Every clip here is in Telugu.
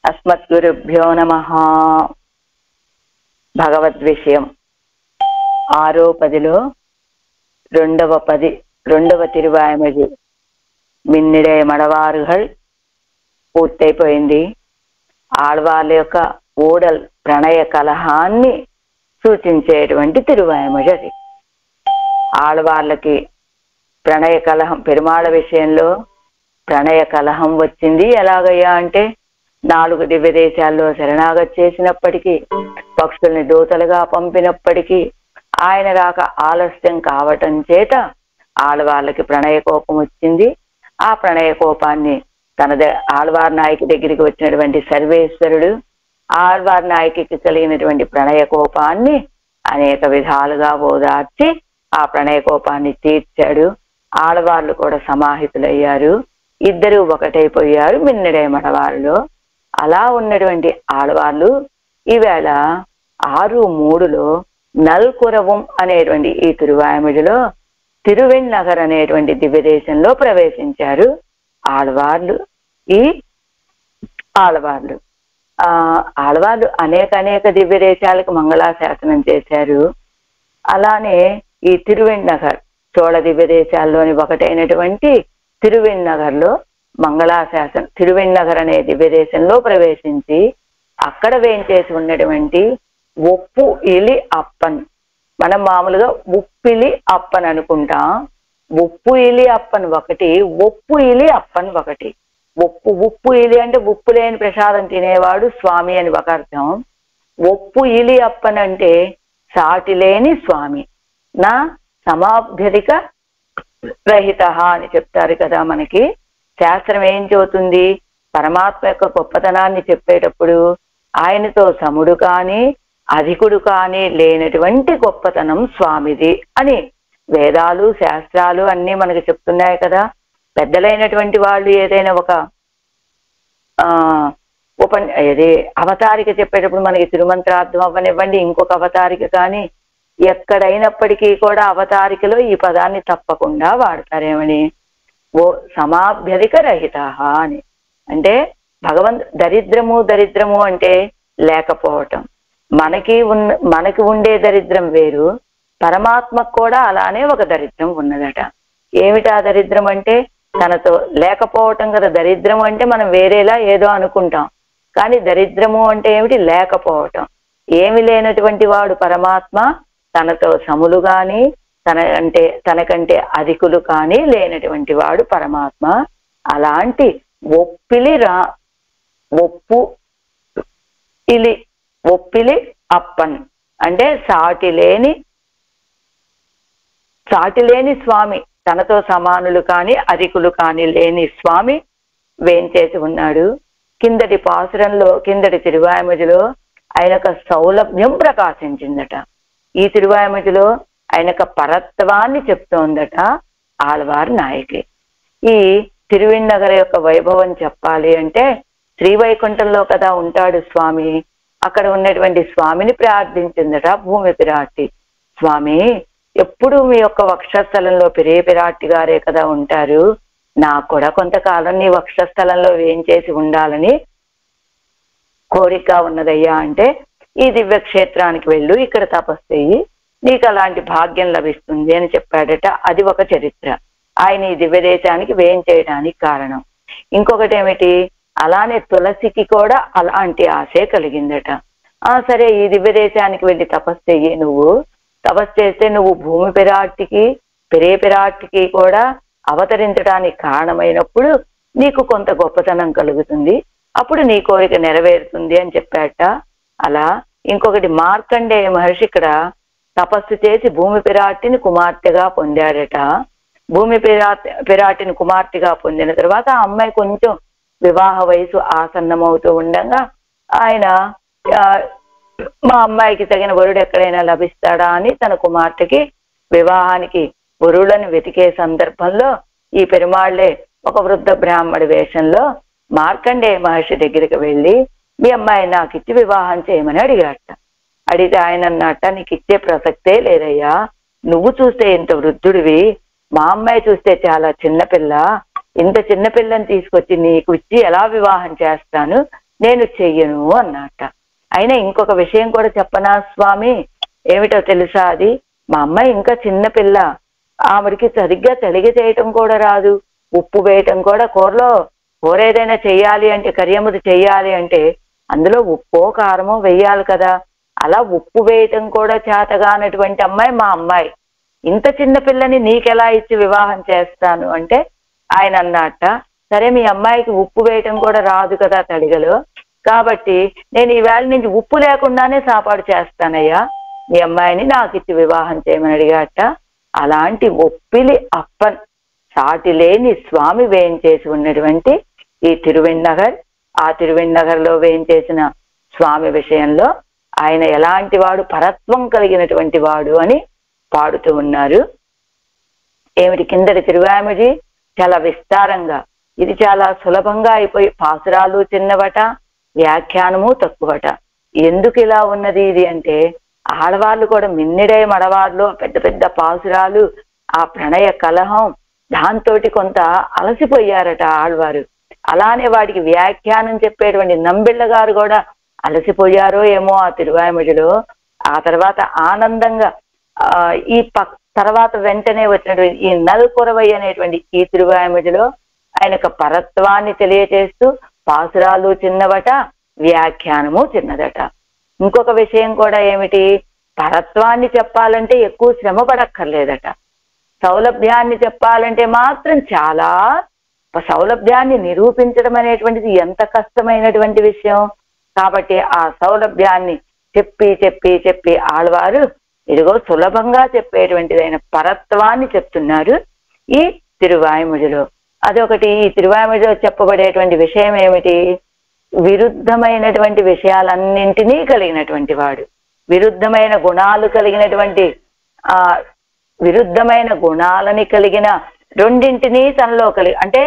అస్మద్గురుభ్యో నమః. భగవద్విషయం 6వ పదిలో రెండవ తిరువాయమది మిన్నిడే మడవారుగల్ పూర్తయిపోయింది. ఆళ్వార్ల యొక్క ఊడల్ ప్రణయ కలహాన్ని సూచించేటువంటి తిరువాయమది అది. ఆళ్వార్లకి ప్రణయ కలహం, పెరుమాళ విషయంలో ప్రణయ కలహం వచ్చింది. ఎలాగయ్యా అంటే 4 దివ్య దేశాల్లో శరణాగతి చేసినప్పటికీ, పక్షుల్ని దూతలుగా పంపినప్పటికీ ఆయన రాక ఆలస్యం కావటం చేత ఆళ్వార్లకి ప్రణయ కోపం వచ్చింది. ఆ ప్రణయ కోపాన్ని ఆళ్వార్ నాయకి దగ్గరికి వచ్చినటువంటి సర్వేశ్వరుడు ఆళ్వార్ నాయకికి కలిగినటువంటి ప్రణయ కోపాన్ని అనేక విధాలుగా ఓదార్చి ఆ ప్రణయ కోపాన్ని తీర్చాడు. ఆళ్వార్లు కూడా సమాహితులయ్యారు. ఇద్దరు ఒకటైపోయారు మిన్నడే మడవారులో. అలా ఉన్నటువంటి ఆళ్వార్లు ఈవేళ 6:3లో నల్కురవం అనేటువంటి ఈ తిరువాయముడిలో తిరువెన్నగర్ అనేటువంటి దివ్యదేశంలో ప్రవేశించారు ఆళ్వార్లు. ఈ ఆళ్వార్లు అనేక దివ్య దేశాలకు మంగళాశాసనం చేశారు. అలానే ఈ తిరువెన్నగర్ చోళ దివ్య దేశాల్లోని ఒకటైనటువంటి తిరువెన్నగర్లో మంగళాశాసనం, తిరువెన్నగర్ అనే దివ్య దేశంలో ప్రవేశించి అక్కడ వేయించేసి ఉన్నటువంటి ఒప్పు ఇలి అప్పన్, మనం మామూలుగా ఉప్పిలి అప్పన్ అనుకుంటాం. ఉప్పు ఇలి అప్పన్ ఒకటి, ఒప్పు ఇలి అప్పన్ ఒకటి. ఉప్పు ఇలి అంటే ఉప్పు లేని ప్రసాదం తినేవాడు స్వామి అని ఒక అర్థం. ఒప్పు ఇలి అప్పన్ అంటే సాటి లేని స్వామి, నా సమాభ్యధిక రహిత అని చెప్తారు కదా. మనకి శాస్త్రం ఏం చెబుతుంది? పరమాత్మ యొక్క గొప్పతనాన్ని చెప్పేటప్పుడు ఆయనతో సముడు కానీ అధికుడు కానీ లేనటువంటి గొప్పతనం స్వామిది అని వేదాలు శాస్త్రాలు అన్నీ మనకి చెప్తున్నాయి కదా. పెద్దలైనటువంటి వాళ్ళు ఏదైనా ఒక అవతారిక చెప్పేటప్పుడు మనకి తిరుమంత్రార్థం అవ్వనివ్వండి, ఇంకొక అవతారిక కానీ ఎక్కడైనప్పటికీ కూడా అవతారికలో ఈ పదాన్ని తప్పకుండా వాడతారేమని, ఓ సమాభ్యధిక రహిత అని. అంటే దరిద్రము అంటే లేకపోవటం. మనకి ఉండే దరిద్రం వేరు, పరమాత్మకు కూడా అలానే ఒక దరిద్రం ఉన్నదట. ఏమిటా దరిద్రం అంటే తనతో లేకపోవటం కదా. దరిద్రం అంటే మనం వేరేలా ఏదో అనుకుంటాం, కానీ దరిద్రము అంటే ఏమిటి? లేకపోవటం. ఏమి లేనటువంటి వాడు పరమాత్మ, తనతో సములు కానీ తనకంటే అధికులు కానీ లేనటువంటి వాడు పరమాత్మ. అలాంటి ఒప్పిలి అప్పన్ అంటే సాటి లేని స్వామి, తనతో సమానులు కానీ అధికులు కానీ లేని స్వామి వేంచేసి ఉన్నాడు. కిందటి పాసురంలో, కిందటి తిరువాయమదిలో ఆయన యొక్క సౌలభ్యం ప్రకాశించిందట. ఈ తిరువాయమదిలో ఆయన యొక్క పరత్వాన్ని చెప్తోందట ఆళ్వార్ నాయకి. ఈ తిరువెన్నగర యొక్క వైభవం చెప్పాలి అంటే శ్రీవైకుంఠంలో కదా ఉంటాడు స్వామి. అక్కడ ఉన్నటువంటి స్వామిని ప్రార్థించిందట భూమి పిరాట్టి. స్వామి, ఎప్పుడు మీ యొక్క వక్షస్థలంలో పిరాట్టి గారే కదా ఉంటారు, నాకు కూడా కొంతకాలం నీ వక్షస్థలంలో వేయించేసి ఉండాలని కోరిక ఉన్నదయ్యా అంటే, ఈ దివ్యక్షేత్రానికి వెళ్ళు, ఇక్కడ తపస్సు చెయ్యి, నీకు అలాంటి భాగ్యం లభిస్తుంది అని చెప్పాడట. అది ఒక చరిత్ర. ఆయన ఈ దివ్యదేశానికి వేయించేయడానికి కారణం. ఇంకొకటి ఏమిటి? అలానే తులసికి కూడా అలాంటి ఆశే కలిగిందట. సరే, ఈ దివ్యదేశానికి వెళ్ళి తపస్సు చెయ్యి, నువ్వు తపస్సు చేస్తే నువ్వు భూమి పిరాట్టికి కూడా అవతరించడానికి కారణమైనప్పుడు నీకు కొంత గొప్పతనం కలుగుతుంది, అప్పుడు నీ కోరిక నెరవేరుతుంది అని చెప్పాట. అలా ఇంకొకటి, మార్కండేయ మహర్షి ఇక్కడ తపస్సు చేసి భూమి పిరాట్టిని కుమార్తెగా పొందాడట. భూమి పిరాట్టిని కుమార్తెగా పొందిన తర్వాత ఆ అమ్మాయి కొంచెం వివాహ వయసు ఆసన్నమవుతూ ఉండగా ఆయన మా అమ్మాయికి తగిన వరుడు ఎక్కడైనా లభిస్తాడా అని తన కుమార్తెకి వివాహానికి వరులను వెతికే సందర్భంలో ఈ పెరుమాళ్లే ఒక వృద్ధ బ్రాహ్మడి వేషంలో మార్కండేయ మహర్షి దగ్గరికి వెళ్ళి మీ అమ్మాయి నాకు ఇచ్చి వివాహం చేయమని అడిగాట. అడిగితే ఆయన అన్నట్ట, నీకు ఇచ్చే ప్రసక్తే లేదయ్యా, నువ్వు చూస్తే ఇంత వృద్ధుడివి, మా అమ్మాయి చూస్తే చాలా చిన్నపిల్ల, ఇంత చిన్నపిల్లని తీసుకొచ్చి నీకు ఇచ్చి ఎలా వివాహం చేస్తాను, నేను చెయ్యను అన్నట్ట. అయినా ఇంకొక విషయం కూడా చెప్పనా స్వామి, ఏమిటో తెలుసా? అది మా అమ్మాయి ఇంకా చిన్నపిల్ల, ఆవిడికి సరిగ్గా తెలిగి చేయటం కూడా రాదు, ఉప్పు వేయటం కూడా కూర ఏదైనా చెయ్యాలి అంటే, కరియముది చెయ్యాలి అంటే అందులో ఉప్పో కారమో వెయ్యాలి కదా, అలా ఉప్పు వేయటం కూడా చేతగానటువంటి అమ్మాయి మా అమ్మాయి, ఇంత చిన్న పిల్లని నీకెలా ఇచ్చి వివాహం చేస్తాను అంటే ఆయన అన్నట్ట, సరే మీ అమ్మాయికి ఉప్పు వేయటం కూడా రాదు కదా తడిగలో, కాబట్టి నేను ఈవేళ నుంచి ఉప్పు లేకుండానే సాపాడు చేస్తానయ్యా, మీ అమ్మాయిని నాకు ఇచ్చి వివాహం చేయమని అడిగాట. అలాంటి ఒప్పిలి అప్పన్ సాటి లేని స్వామి వేయించేసి ఉన్నటువంటి ఈ తిరువెన్నగర్, ఆ తిరువెన్నగర్లో వేయించేసిన స్వామి విషయంలో ఆయన ఎలాంటి వాడు, పరత్వం కలిగినటువంటి వాడు అని పాడుతూ ఉన్నారు. ఏమిటి కిందటి తిరువామజి చాలా విస్తారంగా, ఇది చాలా సులభంగా అయిపోయి పాసురాలు చిన్నవట, వ్యాఖ్యానము తక్కువట. ఎందుకు ఇలా ఉన్నది ఇది అంటే, ఆడవాళ్ళు కూడా మిన్నిడే మడవాళ్ళు పెద్ద పెద్ద పాసురాలు, ఆ ప్రణయ కలహం, దాంతో కొంత అలసిపోయారట ఆడవారు. అలానే వాడికి వ్యాఖ్యానం చెప్పేటువంటి నంబిళ్ళ గారు కూడా అలసిపోయారో ఏమో ఆ తిరువామజిలో. ఆ తర్వాత ఆనందంగా ఈ తర్వాత వెంటనే వచ్చినటువంటి ఈ నల్కొరవై అనేటువంటి ఈ తిరువామజిలో ఆయనకు పరత్వాన్ని తెలియచేస్తూ పాసురాలు చిన్నవట, వ్యాఖ్యానము చిన్నదట. ఇంకొక విషయం కూడా ఏమిటి, పరత్వాన్ని చెప్పాలంటే ఎక్కువ శ్రమ పడక్కర్లేదట, సౌలభ్యాన్ని చెప్పాలంటే మాత్రం చాలా, సౌలభ్యాన్ని నిరూపించడం అనేటువంటిది ఎంత కష్టమైనటువంటి విషయం. కాబట్టి ఆ సౌలభ్యాన్ని చెప్పి చెప్పి చెప్పి ఆళ్వారు ఇదిగో సులభంగా చెప్పేటువంటిదైన పరత్వాన్ని చెప్తున్నారు ఈ తిరువాయిముడిలో. అదొకటి. ఈ తిరువాయిముడిలో చెప్పబడేటువంటి విషయం ఏమిటి, విరుద్ధమైనటువంటి విషయాలన్నింటినీ కలిగినటువంటి వాడు, విరుద్ధమైన గుణాలు కలిగినటువంటి విరుద్ధమైన గుణాలని కలిగిన రెండింటినీ తనలో అంటే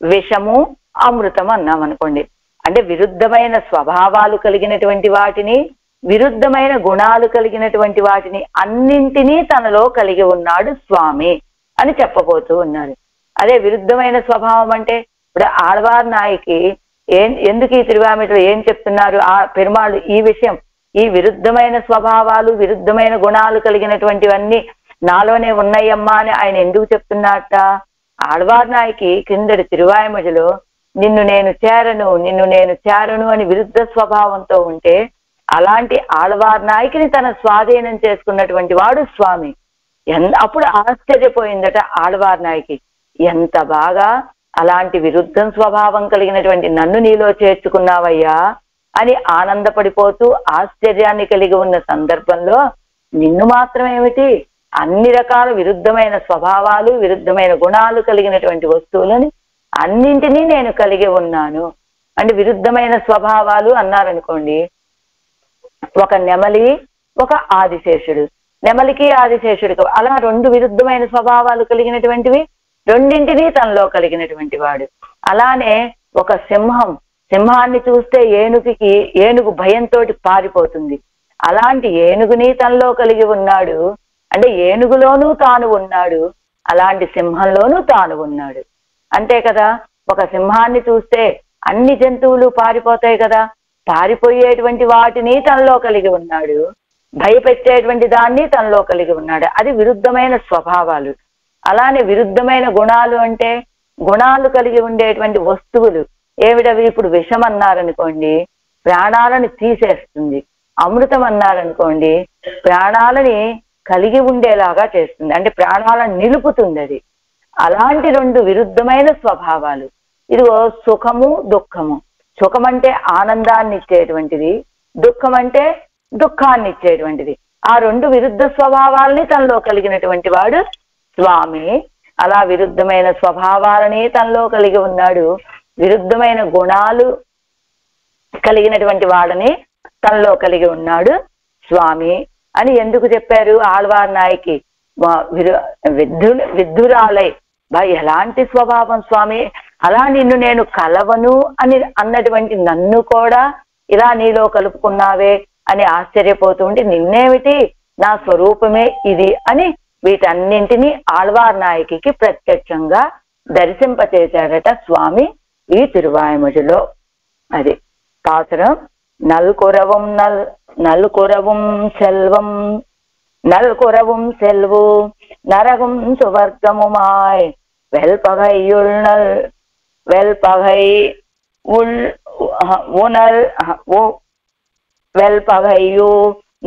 విషము అమృతం అన్నాం అనుకోండి, అంటే విరుద్ధమైన స్వభావాలు కలిగినటువంటి వాటిని, విరుద్ధమైన గుణాలు కలిగినటువంటి వాటిని అన్నింటినీ తనలో కలిగి ఉన్నాడు స్వామి అని చెప్పబోతూ ఉన్నారు. అదే విరుద్ధమైన స్వభావం అంటే ఇప్పుడు ఆళ్వార్ నాయకి ఎందుకు ఈ తిరువామిలో ఏం చెప్తున్నారు ఆ పెరుమాళ్ళు ఈ విషయం, ఈ విరుద్ధమైన స్వభావాలు విరుద్ధమైన గుణాలు కలిగినటువంటివన్నీ నాలోనే ఉన్నాయమ్మా అని ఆయన ఎందుకు చెప్తున్నట్ట. ఆళ్వార్ నాయకి కిందటి తిరువాయిమజలో నిన్ను నేను చేరను అని విరుద్ధ స్వభావంతో ఉంటే, అలాంటి ఆళ్వార్ నాయకిని తన స్వాధీనం చేసుకున్నటువంటి వాడు స్వామి. అప్పుడు ఆశ్చర్యపోయిందట ఆళ్వార్ నాయకి, ఎంత బాగా అలాంటి విరుద్ధ స్వభావం కలిగినటువంటి నన్ను నీలో చేర్చుకున్నావయ్యా అని ఆనందపడిపోతూ ఆశ్చర్యాన్ని కలిగి ఉన్న సందర్భంలో, నిన్ను మాత్రమేమిటి అన్ని రకాల విరుద్ధమైన స్వభావాలు విరుద్ధమైన గుణాలు కలిగినటువంటి వస్తువులని అన్నింటినీ నేను కలిగి ఉన్నాను. అంటే విరుద్ధమైన స్వభావాలు అన్నారనుకోండి, ఒక నెమలి ఒక ఆదిశేషుడు, నెమలికి ఆదిశేషుడికి అలా రెండు విరుద్ధమైన స్వభావాలు కలిగినటువంటివి, రెండింటినీ తనలో కలిగినటువంటి వాడు. అలానే ఒక సింహాన్ని చూస్తే ఏనుగు భయంతో పారిపోతుంది, అలాంటి ఏనుగుని తనలో కలిగి ఉన్నాడు. అంటే ఏనుగులోనూ తాను ఉన్నాడు, అలాంటి సింహంలోనూ తాను ఉన్నాడు. అంతే కదా, ఒక సింహాన్ని చూస్తే అన్ని జంతువులు పారిపోతాయి కదా, పారిపోయేటువంటి వాటిని తనలో కలిగి ఉన్నాడు, భయపెట్టేటువంటి దాన్ని తనలో కలిగి ఉన్నాడు. అది విరుద్ధమైన స్వభావాలు. అలానే విరుద్ధమైన గుణాలు అంటే గుణాలు కలిగి ఉండేటువంటి వస్తువులు ఏమిటవి. ఇప్పుడు విషం అన్నారనుకోండి ప్రాణాలను తీసేస్తుంది, అమృతం అన్నారనుకోండి ప్రాణాలని కలిగి ఉండేలాగా చేస్తుంది, అంటే ప్రాణాలను నిలుపుతుంది అది. అలాంటి రెండు విరుద్ధమైన స్వభావాలు. ఇదిగో సుఖము దుఃఖము, సుఖం అంటే ఆనందాన్ని ఇచ్చేటువంటిది, దుఃఖం అంటే దుఃఖాన్ని ఇచ్చేటువంటిది. ఆ రెండు విరుద్ధ స్వభావాలని తనలో కలిగినటువంటి వాడు స్వామి. అలా విరుద్ధమైన స్వభావాలని తనలో కలిగి ఉన్నాడు, విరుద్ధమైన గుణాలు కలిగినటువంటి వాడని తనలో కలిగి ఉన్నాడు స్వామి అని ఎందుకు చెప్పారు ఆళ్వార్ నాయకి. విద్ధురాలై ఎలాంటి స్వభావం స్వామి, అలా నిన్ను నేను కలవను అని అన్నటువంటి నన్ను కూడా ఇలా నీలో కలుపుకున్నావే అని ఆశ్చర్యపోతూ ఉంటే, నిన్నేమిటి నా స్వరూపమే ఇది అని వీటన్నింటినీ ఆళ్వార్ నాయకికి ప్రత్యక్షంగా దర్శింపచేశాడట స్వామి ఈ తిరువాయిమొழிలో. అది పాసురం. నల్కురவும் செல்வம் நல்குரவும் செல்வு நரகும் சுவர்க்கமுமாய் வெல்பகை வெல்பகையு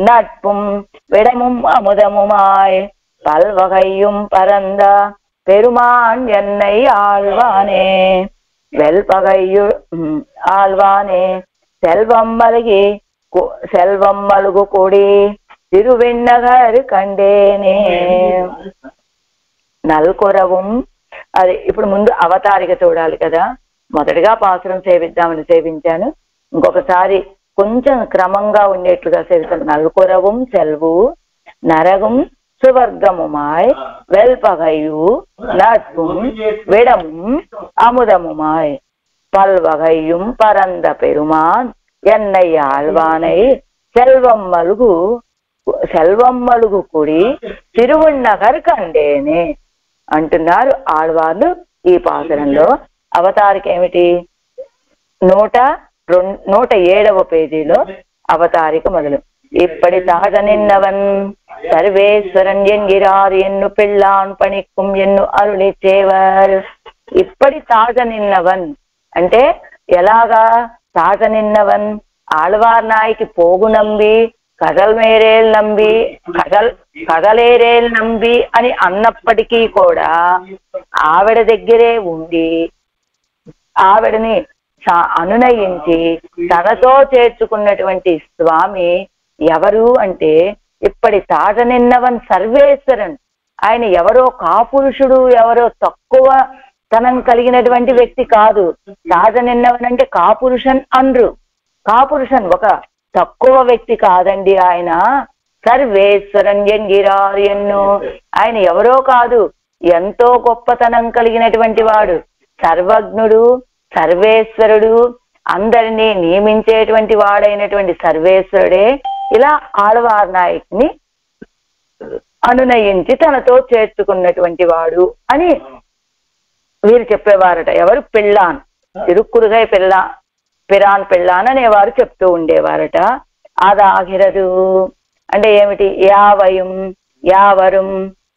நட்பும் விடமும் அமுதமுமாய் பல்வகையும் பரந்த பெருமான் என்னை ஆழ்வானே. வெல்பகையு ஆழ்வானே செல்வம் மல்கு கூடி తిరువెన్నగారు కండేనే. నల్కొరవం. అది ఇప్పుడు ముందు అవతారిక చూడాలి కదా. మొదటిగా పాసురం సేవిద్దామని సేవించాను, ఇంకొకసారి కొంచెం క్రమంగా ఉండేట్లుగా సేవిస్తాను. నల్కొరవం సెల్వు నరగం సువర్గముమాయ్ వెల్పగయు నట్పుం విడముం అముదముమాయ్ பல்வகையும் பரந்த பெருமான் என்னை ஆழ்வானை సెల్వం మలుగు కూడి తిరువన్నగర్ కండేనే అంటున్నారు ఆళ్వార్లు ఈ పాసురంలో. అవతారిక ఏమిటి? 107వ పేజీలో అవతారిక మొదలు. இப்படி தாக நின்னவன் சர்வேஸ்வரன் என்கிறார் ఎన్ను పెళ్ళాన్ పణిక్కుం ఎన్ను అరుళి చేవర్. ఇప్పటి తాగ నిన్నవన్ అంటే ఎలాగా? తాగ నిన్నవన్ ఆళ్వార్ నాయకి పోగు నంబి కగలేరేల్ నంబి అని అన్నప్పటికీ కూడా ఆవిడ దగ్గరే ఉండి ఆవిడని అనునయించి తనతో చేర్చుకున్నటువంటి స్వామి ఎవరు అంటే ఇప్పటి తాజ నిన్నవన్ సర్వేశ్వరన్. ఆయన ఎవరో కాపురుషుడు, ఎవరో తక్కువ తనం కలిగినటువంటి వ్యక్తి కాదు. తాజ నిన్నవన్ అంటే కాపురుషన్ అన్రు. కాపురుషన్ ఒక తక్కువ వ్యక్తి కాదండి ఆయన. సర్వేశ్వరన్ ఎంగిరారు ఎన్ను. ఆయన ఎవరో కాదు, ఎంతో గొప్పతనం కలిగినటువంటి వాడు. సర్వజ్ఞుడు, సర్వేశ్వరుడు, అందరినీ నియమించేటువంటి వాడైనటువంటి సర్వేశ్వరుడే ఇలా ఆళ్వార్ నాయకుని అనునయించి తనతో చేర్చుకున్నటువంటి వాడు అని వీరు చెప్పేవారట. ఎవరు? పిల్లాన్, తిరుక్కురుగై పిరాన్ పిల్లాన్ అనేవారు చెప్తూ ఉండేవారట. అదాగిరదు అంటే ఏమిటి? యావయం యావరం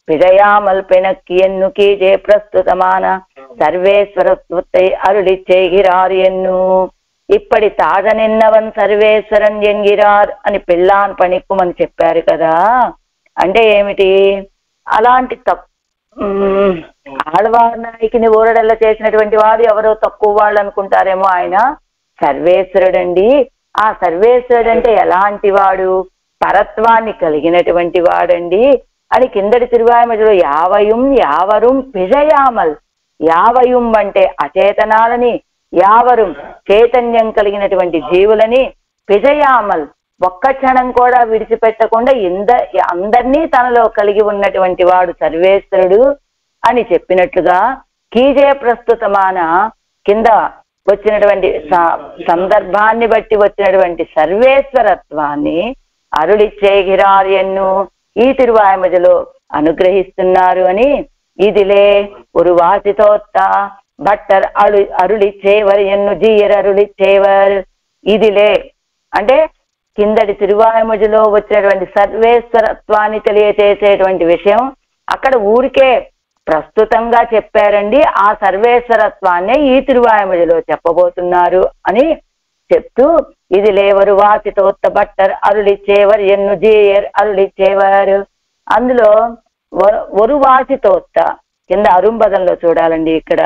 పిజయామల్ పెనక్కి ఎన్ను కీజే ప్రస్తుతమాన సర్వేశ్వరత్వத்தை అరుళి చేగిరారు ఎన్ను. ఇప్పటి తాజ నిన్నవన్ సర్వేశ్వరన్ ఎంగిరార్ అని పిల్లాన్ పణిక్కుమని చెప్పారు కదా. అంటే ఏమిటి? అలాంటి ఆళ్వార్ నాయకిని ఊరడల్ల చేసినటువంటి వాడు ఎవరో తక్కువ వాళ్ళు అనుకుంటారేమో. ఆయన సర్వేశ్వరుడండి. ఆ సర్వేశ్వరుడు అంటే ఎలాంటి వాడు? పరత్వాన్ని కలిగినటువంటి వాడండి అని కిందటి తిరువాయిమొழிలో యావరం పిజయామల్. యావయం అంటే అచేతనాలని, యావరం చైతన్యం కలిగినటువంటి జీవులని, పిజయామల్ ఒక్క క్షణం కూడా విడిచిపెట్టకుండా అందరినీ తనలో కలిగి ఉన్నటువంటి వాడు సర్వేశ్వరుడు అని చెప్పినట్లుగా కీజే ప్రస్తుతమాన కింద వచ్చినటువంటి సందర్భాన్ని బట్టి వచ్చినటువంటి సర్వేశ్వరత్వాన్ని అరుళిచ్చేగిరార్యన్ను ఈ తిరువాయిమొழிలో అనుగ్రహిస్తున్నారు అని. ఇదిలే ஒரு వాసితోత్త భట్టర్ అరుళిచ్చేవర్ ఎన్ను జీయర్ అరుళిచ్చేవర్. ఇదిలే అంటే కిందటి తిరువాయిమొழிలో వచ్చినటువంటి సర్వేశ్వరత్వాన్ని తెలియచేసేటువంటి విషయం అక్కడ ఊరికే ప్రస్తుతంగా చెప్పారండి. ఆ సర్వేశ్వరత్వాన్నే ఈ తిరువాయిమొழிలో చెప్పబోతున్నారు అని చెప్తూ ఇది లేవరు వాసితోత్త భట్టర్ అరుళిచ్చేవర్ ఎన్ను జీయర్ అరుళిచ్చేవర్. అందులో ఒరు వాసితోత్త కింద అరుంబదంలో చూడాలండి. ఇక్కడ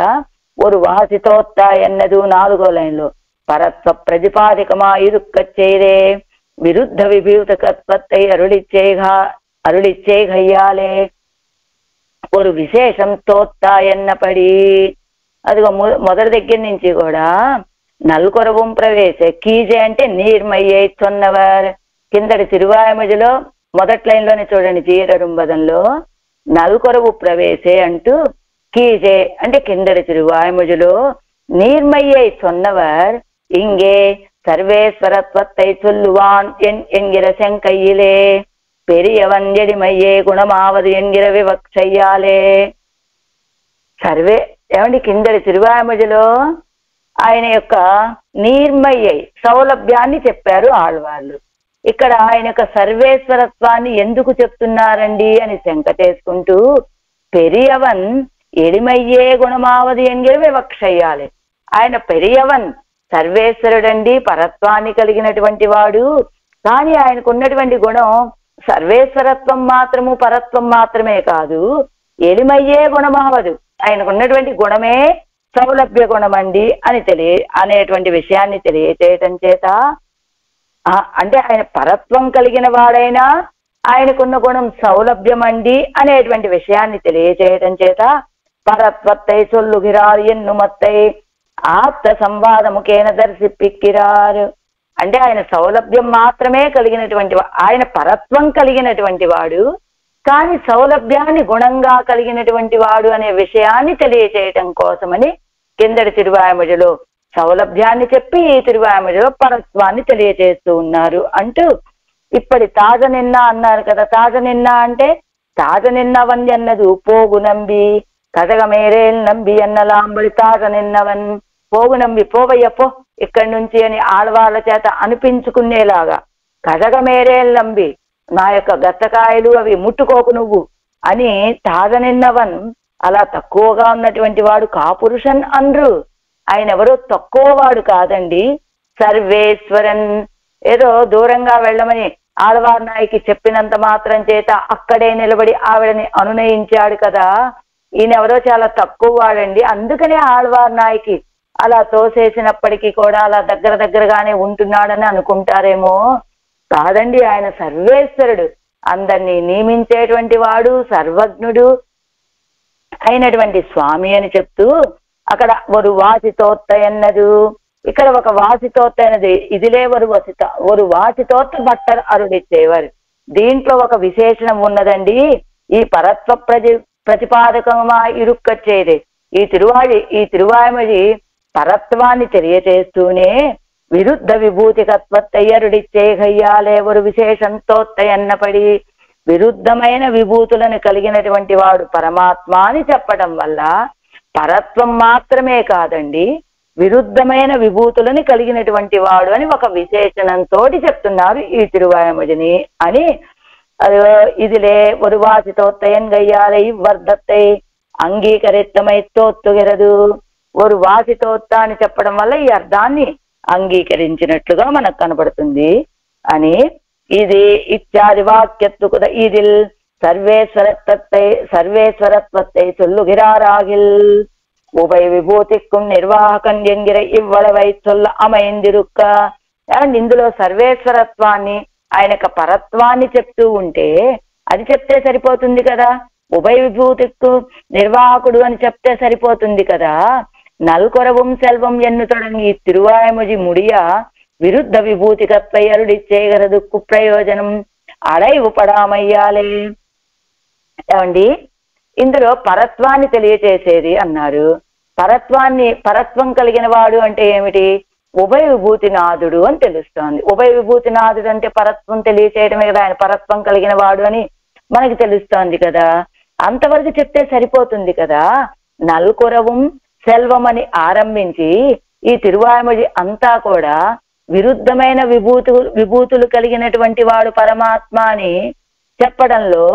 ఒరు వాసితోత్త ఎన్నదు 4వ లైన్లో పరత్వ ప్రతిపాదికమా ఇరుక్కచ్చేదే విరుద్ధ విభూతకత్వత్తై అరుళిచ్చేగయ్యాలే ஒரு విశేషం తోత్త ఎన్నపడి. అదిగో మొదటి దగ్గర నుంచి కూడా నల్కొరవం ప్రవేశ కీజే అంటే నీర్మయ్యై చొన్నవర్. కిందటి తిరువాయిమొழிలో మొదటి లైన్లోనే చూడండి, జీరరుంబదంలో నల్కొరవు ప్రవేశే అంటూ కీజే అంటే కిందటి తిరువాయిమొழிలో నీర్మయ్యై చొన్నవర్ ఇంగే సర్వేశ్వరత్వత్తై చొల్లువాన్ ఎన్గిర శంకయ్యిలే. పెరియవన్ ఎడిమయ్యే గుణమావది ఎంగిర వివక్షయ్యాలే. సర్వే ఏమండి కిందటి తిరువామజిలో ఆయన యొక్క నీర్మయ్యై సౌలభ్యాన్ని చెప్పారు ఆళ్వార్లు. ఇక్కడ ఆయన యొక్క సర్వేశ్వరత్వాన్ని ఎందుకు చెప్తున్నారండి అని శంక చేసుకుంటూ పెరియవన్ ఎడిమయ్యే గుణమావది ఎంగిర వివక్షయ్యాలి. ఆయన పెరియవన్ సర్వేశ్వరుడండి, పరత్వాన్ని కలిగినటువంటి వాడు. కానీ ఆయనకు ఉన్నటువంటి గుణం సర్వేశ్వరత్వం మాత్రము పరత్వం మాత్రమే కాదు, ఎలిమయ్యే గుణమావదు, ఆయనకున్నటువంటి గుణమే సౌలభ్య గుణమండి అని అనేటువంటి విషయాన్ని తెలియచేయటం చేత, అంటే ఆయన పరత్వం కలిగిన వాడైనా ఆయనకున్న గుణం సౌలభ్యమండి అనేటువంటి విషయాన్ని తెలియచేయటం చేత పరత్వత్తై సొల్లుగిరారు ఎన్నుమత్తై ఆప్త సంవాదముకేన దర్శిప్పిక్కిరారు. అంటే ఆయన సౌలభ్యం మాత్రమే కలిగినటువంటి ఆయన పరత్వం కలిగినటువంటి వాడు, కానీ సౌలభ్యాన్ని గుణంగా కలిగినటువంటి వాడు అనే విషయాన్ని తెలియచేయటం కోసమని కిందటి తిరువాయిమడిలో సౌలభ్యాన్ని చెప్పి ఈ తిరువాయిమడిలో పరత్వాన్ని తెలియచేస్తూ ఉన్నారు అంటూ, ఇప్పటి తాజ నిన్న అన్నారు కదా. తాజ నిన్న అంటే తాజ నిన్నవన్ అన్నది పోగు నంబి కజగమేరేల్ నంబి అన్నలాంబడి తాజ నిన్నవన్, పోగు నంబి పోవయ్య పో ఇక్కడి నుంచి అని ఆడవాళ్ళ చేత అనిపించుకునేలాగా, కజగమేరేల్ నంబి నా యొక్క గచ్చకాయలు అవి ముట్టుకోకు నువ్వు అని తాజ నిన్నవన్, అలా తక్కువగా ఉన్నటువంటి వాడు కాపురుషన్ అనరు. ఆయన ఎవరో తక్కువ వాడు కాదండి, సర్వేశ్వరన్. ఏదో దూరంగా వెళ్ళమని ఆళ్వార్ నాయకి చెప్పినంత మాత్రం చేత అక్కడే నిలబడి ఆవిడని అనునయించాడు కదా, ఈయనెవరో చాలా తక్కువ వాడండి, అందుకనే ఆళ్వార్ నాయకి అలా తోసేసినప్పటికీ కూడా అలా దగ్గరగానే ఉంటున్నాడని అనుకుంటారేమో. కాదండి, ఆయన సర్వేశ్వరుడు, అందరినీ నియమించేటువంటి వాడు, సర్వజ్ఞుడు అయినటువంటి స్వామి అని చెప్తూ అక్కడ ఒక వాసితోత్తయన్నదు, ఇక్కడ ఒక వాసితోత్తైనది ఇదిలే ఒక వాసితోత్త బట్టలు అరుడిచ్చేవారు. దీంట్లో ఒక విశేషణం ఉన్నదండి. ఈ పరత్వ ప్రతిపాదకమా ఇరుక్కచ్చేది ఈ తిరువాయిమడి పరత్వాన్ని తెలియచేస్తూనే విరుద్ధ విభూతికత్వత్తయ్యరుడిచ్చే గయ్యాలే ఒక విశేషంతోత్తయన్నపడి విరుద్ధమైన విభూతులను కలిగినటువంటి వాడు పరమాత్మ అని చెప్పడం వల్ల పరత్వం మాత్రమే కాదండి, విరుద్ధమైన విభూతులను కలిగినటువంటి వాడు అని ఒక విశేషణంతో చెప్తున్నారు ఈ తిరువాయిమడిని అని. ఇదిలే ఒక వాసితోత్తయన్ గయ్యాలై వర్ధత్తై అంగీకరిత్తమై తోత్తుగెరదు. ఒక వాసితోత్త అని చెప్పడం వల్ల ఈ అర్థాన్ని అంగీకరించినట్లుగా మనకు కనబడుతుంది అని. ఇది ఇత్యాది వాక్యత్తు కుద ఇదిల్ సర్వేశ్వరత్వత్తై సొల్లుగిరారాగిల్ ఉభయ విభూతిక్కుం నిర్వాహకం ఎంగిర ఇవ్వడవై సొల్ల అమైందిరుక్క. అండ్ ఇందులో సర్వేశ్వరత్వాన్ని ఆయన పరత్వాన్ని చెప్తూ ఉంటే అది చెప్తే సరిపోతుంది కదా, ఉభయ విభూతిక్కు నిర్వాహకుడు అని చెప్తే సరిపోతుంది కదా. నల్కొరవం సెల్వం ఎన్ను తొడంగి తిరువాయముజి ముడియ విరుద్ధ విభూతికత్వయ్యరుడిచ్చేగరదు ప్రయోజనం అడైవు పడామయ్యాలే. ఏమండి, ఇందులో పరత్వాన్ని తెలియచేసేది అన్నారు. పరత్వం కలిగిన వాడు అంటే ఏమిటి? ఉభయ విభూతినాథుడు అని తెలుస్తోంది. ఉభయ విభూతినాథుడు అంటే పరత్వం తెలియచేయడమే కదా, ఆయన పరత్వం కలిగిన వాడు అని మనకి తెలుస్తోంది కదా. అంతవరకు చెప్తే సరిపోతుంది కదా. నల్కొరవం సెల్వం అని ఆరంభించి ఈ తిరువాయిమడి అంతా కూడా విరుద్ధమైన విభూతులు కలిగినటువంటి వాడు పరమాత్మ అని చెప్పడంలో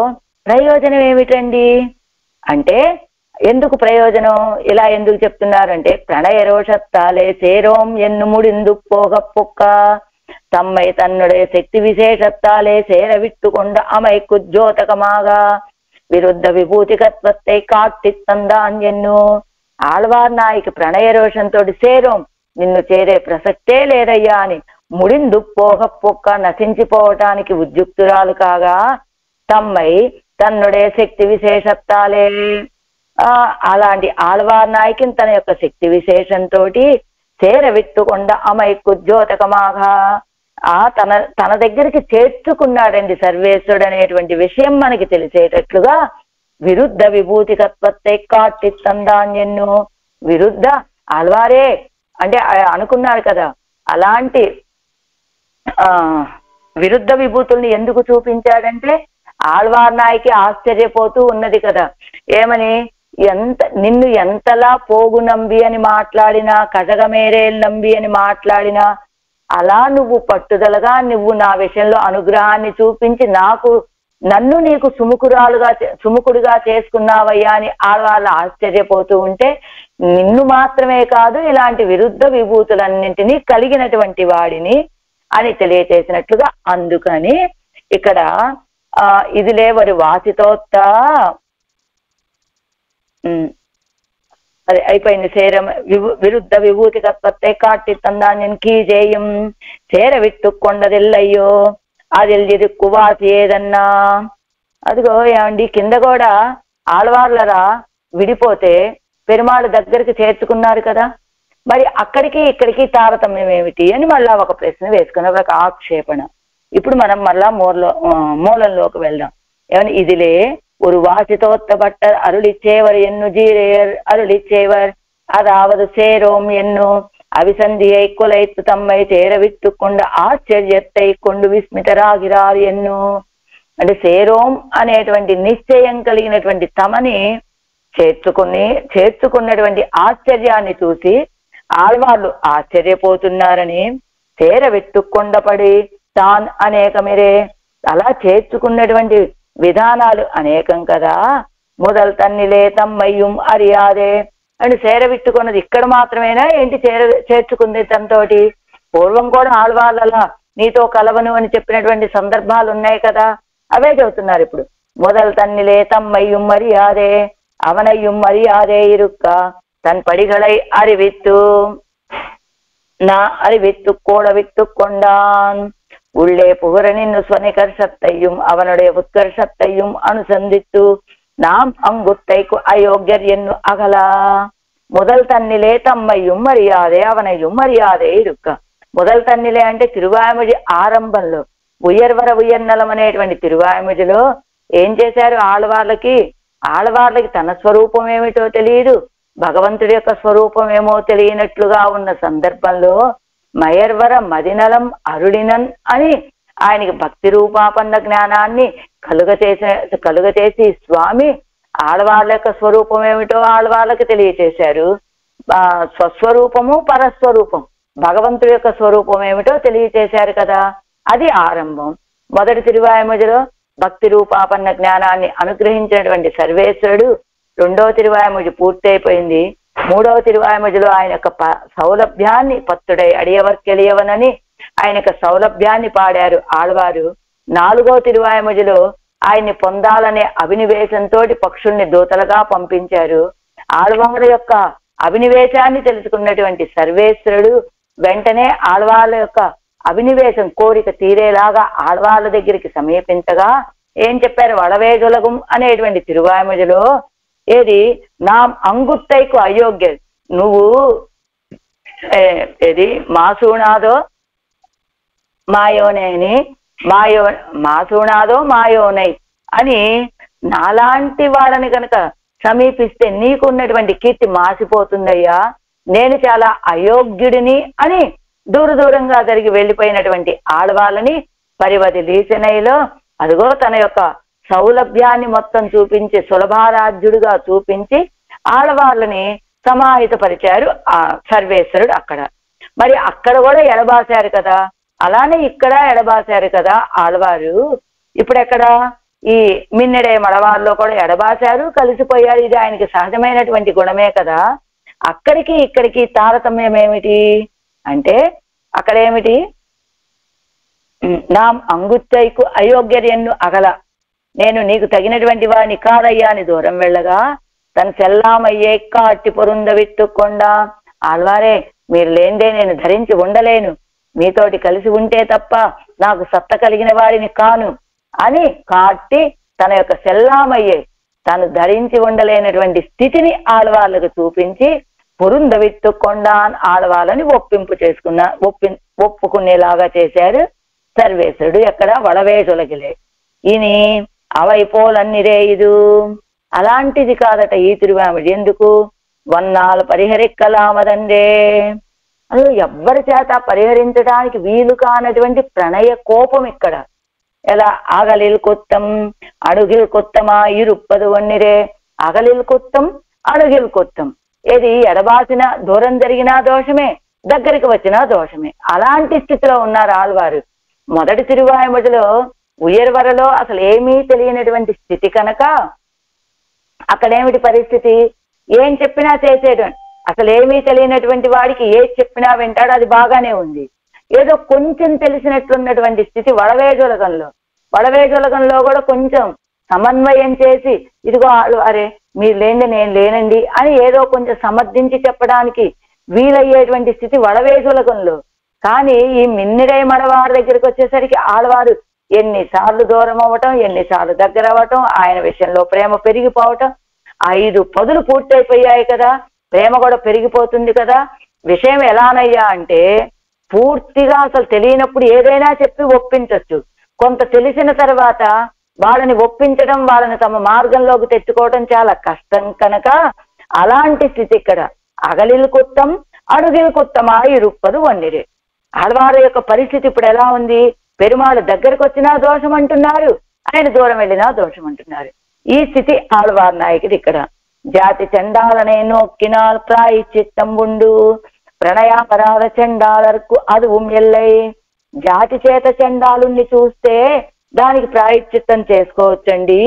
ప్రయోజనం ఏమిటండి అంటే, ఎందుకు ప్రయోజనం ఇలా ఎందుకు చెప్తున్నారంటే, ప్రణయ రోషత్తాలే சேரோம் என்னும் முடிந்து போக பொக்க தம்மை தன்னுடைய சக்தி விசேஷத்தாலே சேர விட்டு கொண்ட அமைக்கு ஜோதகமாக విరుద్ధ విభూతికత్వத்தை కాట్టి తందాన్ ఎన్ను. ఆళ్వార్ నాయకి ప్రణయ రోషంతో సేరోం నిన్ను చేరే ప్రసక్తే లేదయ్యా అని ముడిందు పోగ పొక్క నశించిపోవటానికి ఉద్యుక్తురాలు కాగా తమ్మై తన్నుడే శక్తి విశేషత్తాలే అలాంటి ఆళ్వార్ నాయకిని తన యొక్క శక్తి విశేషంతో చేరవిట్టుకొండ అమైకు ద్యోతకమాగా తన దగ్గరికి చేర్చుకున్నాడండి సర్వేశ్వరుడు అనేటువంటి విషయం మనకి తెలిసేటట్లుగా విరుద్ధ విభూతికత్వத்தை కాట్టి తందాన్యన్ను. విరుద్ధ ఆళ్వారే అంటే అనుకున్నారు కదా, అలాంటి విరుద్ధ విభూతుల్ని ఎందుకు చూపించాడంటే ఆళ్వార్ నాయకి ఆశ్చర్యపోతూ ఉన్నది కదా. ఏమని, నిన్ను ఎంతలా పోగు నంబి అని మాట్లాడినా, కజగమేరేలు నంబి అని మాట్లాడినా, అలా నువ్వు పట్టుదలగా నువ్వు నా విషయంలో అనుగ్రహాన్ని చూపించి నన్ను నీకు సుముఖుడుగా చేసుకున్నావయ్యా అని ఆళ్వార్లు ఆశ్చర్యపోతూ ఉంటే, నిన్ను మాత్రమే కాదు ఇలాంటి విరుద్ధ విభూతులన్నింటినీ కలిగినటువంటి వాడిని అని తెలియచేసినట్లుగా. అందుకని ఇక్కడ ఇది లేవరి వాసితోత్త అది అయిపోయింది. విరుద్ధ విభూతి కత్వத்தை காட்டி தந்தான் என் கீஜேயும் சேர விட்டு కొండదిల్లయ్యో అదిల్జిరుక్కు వాసి ఏదన్నా. అదిగో ఏమండి, కింద కూడా ఆళ్వార్లరా విడిపోతే పెరుమాళ్ దగ్గరికి చేర్చుకున్నారు కదా, మరి అక్కడికి ఇక్కడికి తారతమ్యం ఏమిటి అని మళ్ళా ఒక ప్రశ్న వేసుకున్న ఒక ఆక్షేపణ. ఇప్పుడు మనం మళ్ళా మూలంలోకి వెళ్దాం. ఏమని, ఇదిలే ஒரு வாசித்தோத்த பட்டர் அருளிச்சேவர் என்னு ஜீரேயர் அருளிச்சேவர் அதாவது சேரோம் என்னு అవిసంధియై కొలైత్తు తమ్మై చేరవిత్తు కొండ ఆశ్చర్యత్తై కొండు విస్మితరాగిరారు ఎన్ను. అంటే సేరోం అనేటువంటి నిశ్చయం కలిగినటువంటి తమని చేర్చుకున్నటువంటి ఆశ్చర్యాన్ని చూసి ఆళ్వార్లు ఆశ్చర్యపోతున్నారని చేరవిత్తుకొండపడి తాన్ అనేకమిరే. అలా చేర్చుకున్నటువంటి విధానాలు అనేకం కదా. మొదలు తన్నిలే తమ్మయ్యం అరియాదే అని చేరవిట్టుకున్నది ఇక్కడ మాత్రమేనా ఏంటి చేర్చుకుంది తనతోటి? పూర్వం కూడా ఆళ్వార్లలా నీతో కలవను అని చెప్పినటువంటి సందర్భాలు ఉన్నాయి కదా, అవే చెబుతున్నారు ఇప్పుడు. మొదలు తన్నిలే తమ్మయ్యం మర్యాదే அவனையும் மரியாதே இருக்க தன் படிகளை அறிவித்து கோடவித்து கொண்டான். உள்ளே புகழ நின்று ஸ்வனிகர்ஷத்தையும் அவனுடைய உத்கர்ஷத்தையும் அனுசந்தித்து நாம் அங்குத்தைக்கு அயோக்கியர் என்னு அகலா. முதல் తన్నిలే తమ్మయ్యం మర్యాదే అవనయ్యం మర్యాదే ఇరుక్క. మొదలు తన్నిలే అంటే తిరువాయముడి ఆరంభంలో ఉయ్యర్వర ఉయ్యన్నలం అనేటువంటి తిరువాయముడిలో ఏం చేశారు? ఆళ్వార్లకి తన స్వరూపం ఏమిటో తెలియదు, భగవంతుడి యొక్క స్వరూపం ఏమో తెలియనట్లుగా ఉన్న సందర్భంలో మయర్వర మదినలం అరుడినన్ అని ఆయనకి భక్తి రూపాపన్న జ్ఞానాన్ని కలుగచేసి స్వామి ఆళ్వార్ల యొక్క స్వరూపం ఏమిటో ఆళ్వార్లకి తెలియచేశారు. స్వస్వరూపము పరస్వరూపం భగవంతుడి యొక్క స్వరూపం ఏమిటో తెలియచేశారు కదా. అది ఆరంభం. మొదటి తిరువాయముడిలో భక్తి రూపాపన్న జ్ఞానాన్ని అనుగ్రహించినటువంటి సర్వేశ్వరుడు. రెండవ తిరువాయముడి పూర్తయిపోయింది. మూడవ తిరువాయముడిలో ఆయన యొక్క సౌలభ్యాన్ని పత్తుడై అడియవర్కెలియవనని ఆయన యొక్క సౌలభ్యాన్ని పాడారు ఆళ్వారు. నాలుగవ తిరువాయముడిలో ఆయన్ని పొందాలనే అభినివేశంతో పక్షుల్ని దూతలుగా పంపించారు. ఆళ్వార్ల యొక్క అభినివేశాన్ని తెలుసుకున్నటువంటి సర్వేశ్వరుడు వెంటనే ఆళ్వార్ల యొక్క అభినివేశం కోరిక తీరేలాగా ఆళ్వార్ల దగ్గరికి సమీపించగా ఏం చెప్పారు? వడవేజులగం అనేటువంటి తిరువాయముడిలో ఏది నాం అంగుత్తైకు అయోగ్య, నువ్వు ఏది మాసూనాదో మాయోనేని మాసూనాదో మాయోనై అని నాలాంటి వాళ్ళని కనుక సమీపిస్తే నీకున్నటువంటి కీర్తి మాసిపోతుందయ్యా, నేను చాలా అయోగ్యుడిని అని దూరంగా జరిగి వెళ్ళిపోయినటువంటి ఆళ్వాళ్ళని పరివది లీసనైలో అదిగో తన యొక్క సౌలభ్యాన్ని మొత్తం చూపించి సులభారాధ్యుడిగా చూపించి ఆళ్వార్లని సమాహితపరిచారు ఆ సర్వేశ్వరుడు అక్కడ. మరి అక్కడ కూడా ఎడబాశారు కదా, అలానే ఇక్కడ ఎడబాశారు కదా ఆళ్వారు. ఇప్పుడు ఎక్కడ ఈ మిన్నెడే మడవార్లో కూడా ఎడబాశారు, కలిసిపోయారు. ఇది ఆయనకి సహజమైనటువంటి గుణమే కదా. అక్కడికి ఇక్కడికి తారతమ్యం ఏమిటి అంటే అక్కడేమిటి? నా అంగుత్తైకు అయోగ్యర్యన్ను అగల, నేను నీకు తగినటువంటి వాడిని కాదయ్యా అని దూరం వెళ్ళగా తన సెల్లామయ్యే కాట్టి పొరుంద విట్టుకొండా. ఆళ్వారే, మీరు లేందే నేను ధరించి ఉండలేను, మీతోటి కలిసి ఉంటే తప్ప నాకు సత్త కలిగిన వాడిని కాను అని కాట్టి తన యొక్క సెల్లామయ్యే తాను ధరించి ఉండలేనటువంటి స్థితిని ఆళ్వార్లకు చూపించి పొరుంద విట్టుకొండా ఆళ్వాళ్ళని ఒప్పుకునేలాగా చేశారు సర్వేశ్వరుడు. ఎక్కడ? వడవేజులగిలే ఇని అవైపోలన్నిరే ఇది అలాంటిది కాదట ఈ తిరువామిడి. ఎందుకు? వన్నాలు పరిహరిక్కలామదండే, అసలు ఎవ్వరి చేత పరిహరించడానికి వీలు కానటువంటి ప్రణయ కోపం ఇక్కడ. ఎలా అగలిల్ కొత్తం అడుగిల్ కొత్తమా ఇరుప్పదు వన్నిరే. అగలిల్ కొత్తం అడుగిల్ కొత్తం, ఏది ఎడబాసిన దూరం జరిగినా దోషమే, దగ్గరికి వచ్చినా దోషమే. అలాంటి స్థితిలో ఉన్నారు ఆళ్వారు. మొదటి తిరువాయుమడిలో ఉయర్వరలో అసలు ఏమీ తెలియనటువంటి స్థితి కనుక అక్కడేమిటి పరిస్థితి, ఏం చెప్పినా చేసేటువంటి, అసలు ఏమీ తెలియనటువంటి వాడికి ఏది చెప్పినా వింటాడు, అది బాగానే ఉంది. ఏదో కొంచెం తెలిసినట్లున్నటువంటి స్థితి వడవేజులకంలో. వడవేజులకంలో కూడా కొంచెం సమన్వయం చేసి ఇదిగో అరే మీరు లేండి నేను లేనండి అని ఏదో కొంచెం సమర్థించి చెప్పడానికి వీలయ్యేటువంటి స్థితి వడవేజులకంలో. కానీ ఈ మిన్నిరై మడవారి దగ్గరికి వచ్చేసరికి ఆడవారు ఎన్నిసార్లు దూరం అవ్వటం, ఎన్నిసార్లు దగ్గర అవ్వటం, ఆయన విషయంలో ప్రేమ పెరిగిపోవటం. 5 పదులు పూర్తయిపోయాయి కదా, ప్రేమ కూడా పెరిగిపోతుంది కదా. విషయం ఎలానయ్యా అంటే పూర్తిగా అసలు తెలియనప్పుడు ఏదైనా చెప్పి ఒప్పించవచ్చు. కొంత తెలిసిన తర్వాత వాళ్ళని ఒప్పించడం, వాళ్ళని తమ మార్గంలోకి తెచ్చుకోవడం చాలా కష్టం కనుక అలాంటి స్థితి ఇక్కడ. అగలిల్ కొత్తం అడుగిల్ కొత్తమా ఇరుప్పదు వన్నిరే. ఆళ్వారు యొక్క పరిస్థితి ఇప్పుడు ఎలా ఉంది, పెరుమాళ్ దగ్గరకు వచ్చినా దోషం అంటున్నారు, ఆయన దూరం వెళ్ళినా దోషం అంటున్నారు. ఈ స్థితి ఆళ్వార్ నాయకుడు ఇక్కడ. జాతి చండాలనే నోక్కినాల్ ప్రాయశ్చిత్తం ఉండు ప్రణయాపరాధ చండాలర్కు అదువు ఎల్లై. జాతి చేత చండాలుణ్ణి చూస్తే దానికి ప్రాయశ్చిత్తం చేసుకోవచ్చండి,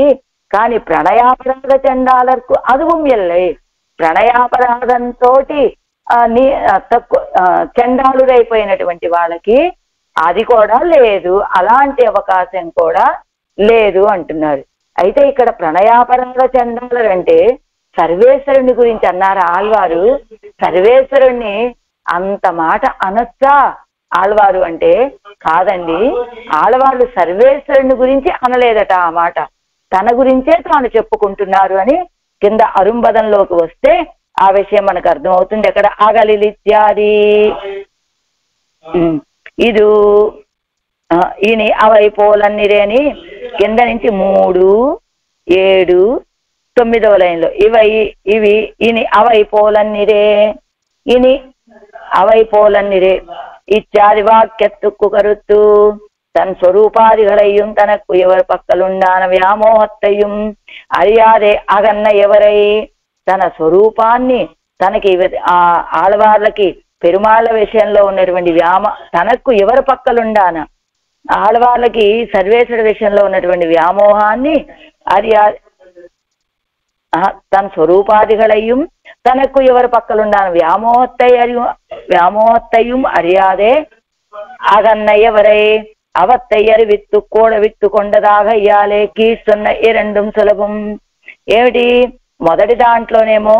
కానీ ప్రణయాపరాధ చండాలర్కు అదువు ఎల్లై. ప్రణయాపరాధంతో చండాలురైపోయినటువంటి వాళ్ళకి అది కూడా లేదు, అలాంటి అవకాశం కూడా లేదు అంటున్నారు. అయితే ఇక్కడ ప్రణయాపరాధ చండాలరు అంటే సర్వేశ్వరుని గురించి అన్నారు ఆళ్వారు. సర్వేశ్వరుణ్ణి అంత మాట అనొచ్చా ఆళ్వారు అంటే? కాదండి, ఆళ్వారు సర్వేశ్వరుని గురించి అనలేదట ఆ మాట, తన గురించే తాను చెప్పుకుంటున్నారు అని కింద అరుంబదంలోకి వస్తే ఆ విషయం మనకు అర్థమవుతుంది. అక్కడ అగలిల్ ఇత్యాది ఇది ఈని అవైపోలన్నిరే అని కింద నుంచి 3, 7, 9వ లైన్లో ఇవి ఇని అవైపోలన్నిరే, ఇని అవైపోలన్నిరే ఇత్యాది వాక్యత్తుక్కు కరుత్తు தன் சொரூபாதிகளையும் தனக்கு எவர் பக்கலுண்டான వ్యామోహత్తயும் அறியாதே అగన్న ఎవరై. తన స్వరూపాన్ని తనకి ఆళ్వార్లకి పెరుమాళ్ళ విషయంలో ఉన్నటువంటి తనకు ఎవరు పక్కలుండాన, ఆళ్వార్లకి సర్వేశ్వర విషయంలో ఉన్నటువంటి వ్యామోహాన్ని తన స్వరూపాదిగளையும் తనకు ఎవరు పక్కలుండాన వ్యామోహత్తயும் அறியாதே అగన్న ఎవరై. అవత్తై அறிவித்து கூட విత్తు కొండదాగ ఇయ్యాలే కీర్చున్న ఈ రెండం సులభం. ఏమిటి, మొదటి దాంట్లోనేమో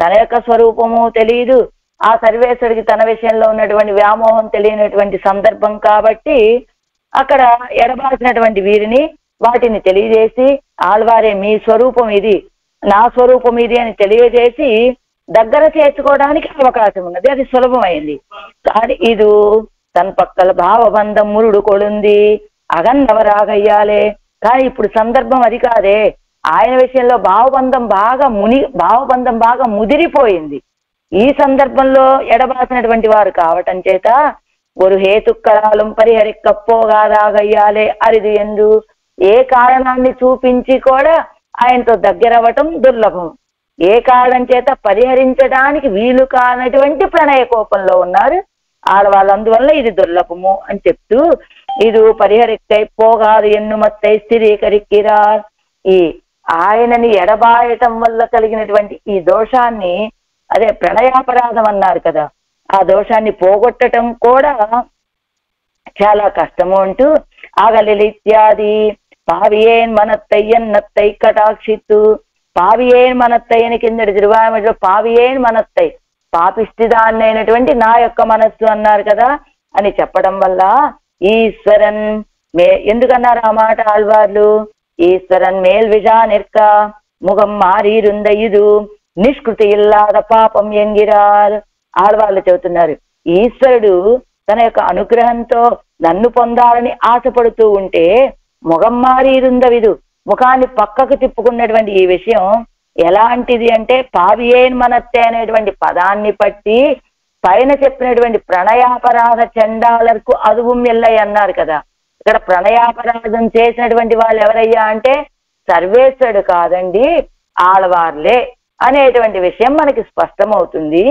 తన యొక్క స్వరూపము తెలియదు, ఆ సర్వేశ్వరుడికి తన విషయంలో ఉన్నటువంటి వ్యామోహం తెలియనటువంటి సందర్భం కాబట్టి అక్కడ ఎడబాసినటువంటి వీరిని వాటిని తెలియజేసి ఆళ్వారే మీ స్వరూపం ఇది, నా స్వరూపం ఇది అని తెలియజేసి దగ్గర చేర్చుకోవడానికి అవకాశం ఉన్నది, అది సులభమైంది. కానీ ఇది తన పక్కల భావబంధం మురుడు కొడుంది అగన్నవరాగయ్యాలే. కానీ ఇప్పుడు సందర్భం అది కాదే, ఆయన విషయంలో భావబంధం బాగా ముదిరిపోయింది. ఈ సందర్భంలో ఎడబాసినటువంటి వారు కావటం చేత ஒரு హేతుక్కరాలం పరిహరిక్కపోగాదాగయ్యాలే అరిది ఎందు. ఏ కారణాన్ని చూపించి కూడా ఆయనతో దగ్గరవ్వటం దుర్లభం. ఏ కారణం చేత పరిహరించడానికి వీలు కానటువంటి ప్రణయ కోపంలో ఉన్నారు ఆడవాళ్ళు, అందువల్ల ఇది దుర్లభము అని చెప్తూ ఇది పరిహరిక్కై పోగాదు ఎన్నుమత్తై స్థిరీకరిక్కిరా. ఈ ఆయనని ఎడబాయటం వల్ల కలిగినటువంటి ఈ దోషాన్ని, అదే ప్రణయాపరాధం అన్నారు కదా, ఆ దోషాన్ని పోగొట్టడం కూడా చాలా కష్టము అంటూ అగలిల్ ఇత్యాది పావియేన్ మనత్తై ఎన్నత్తై కటాక్షిత్తు. పావియేన్ మనత్తై అని కిందటి తిరువాయుమడిలో పావియేన్ మనత్తై పాపిష్టిదాన్ని అయినటువంటి నా యొక్క మనస్సు అన్నారు కదా అని చెప్పడం వల్ల ఈశ్వరన్ ఎందుకన్నారు ఆ మాట ఆళ్వార్లు? ఈశ్వరన్ మేల్ విజా నిற்க ముఖం మారీరుంద ఇది నిష్కృతి ఇల్లాద పాపం ఎంగిరార్. ఆళ్వార్లు చెబుతున్నారు, ఈశ్వరుడు తన యొక్క అనుగ్రహంతో నన్ను పొందాలని ఆశపడుతూ ఉంటే ముఖం మారీరుందవిదు, ముఖాన్ని పక్కకు తిప్పుకున్నటువంటి ఈ విషయం ఎలాంటిది అంటే పావియేన్ మనత్తే అనేటువంటి పదాన్ని బట్టి పైన చెప్పినటువంటి ప్రణయాపరాధ చండాలకు అదువు ఎల్లై అన్నారు కదా. ఇక్కడ ప్రణయాపరాధం చేసినటువంటి వాళ్ళు ఎవరయ్యా అంటే సర్వేశ్వరుడు కాదండి, ఆళ్వార్లే అనేటువంటి విషయం మనకి స్పష్టమవుతుంది.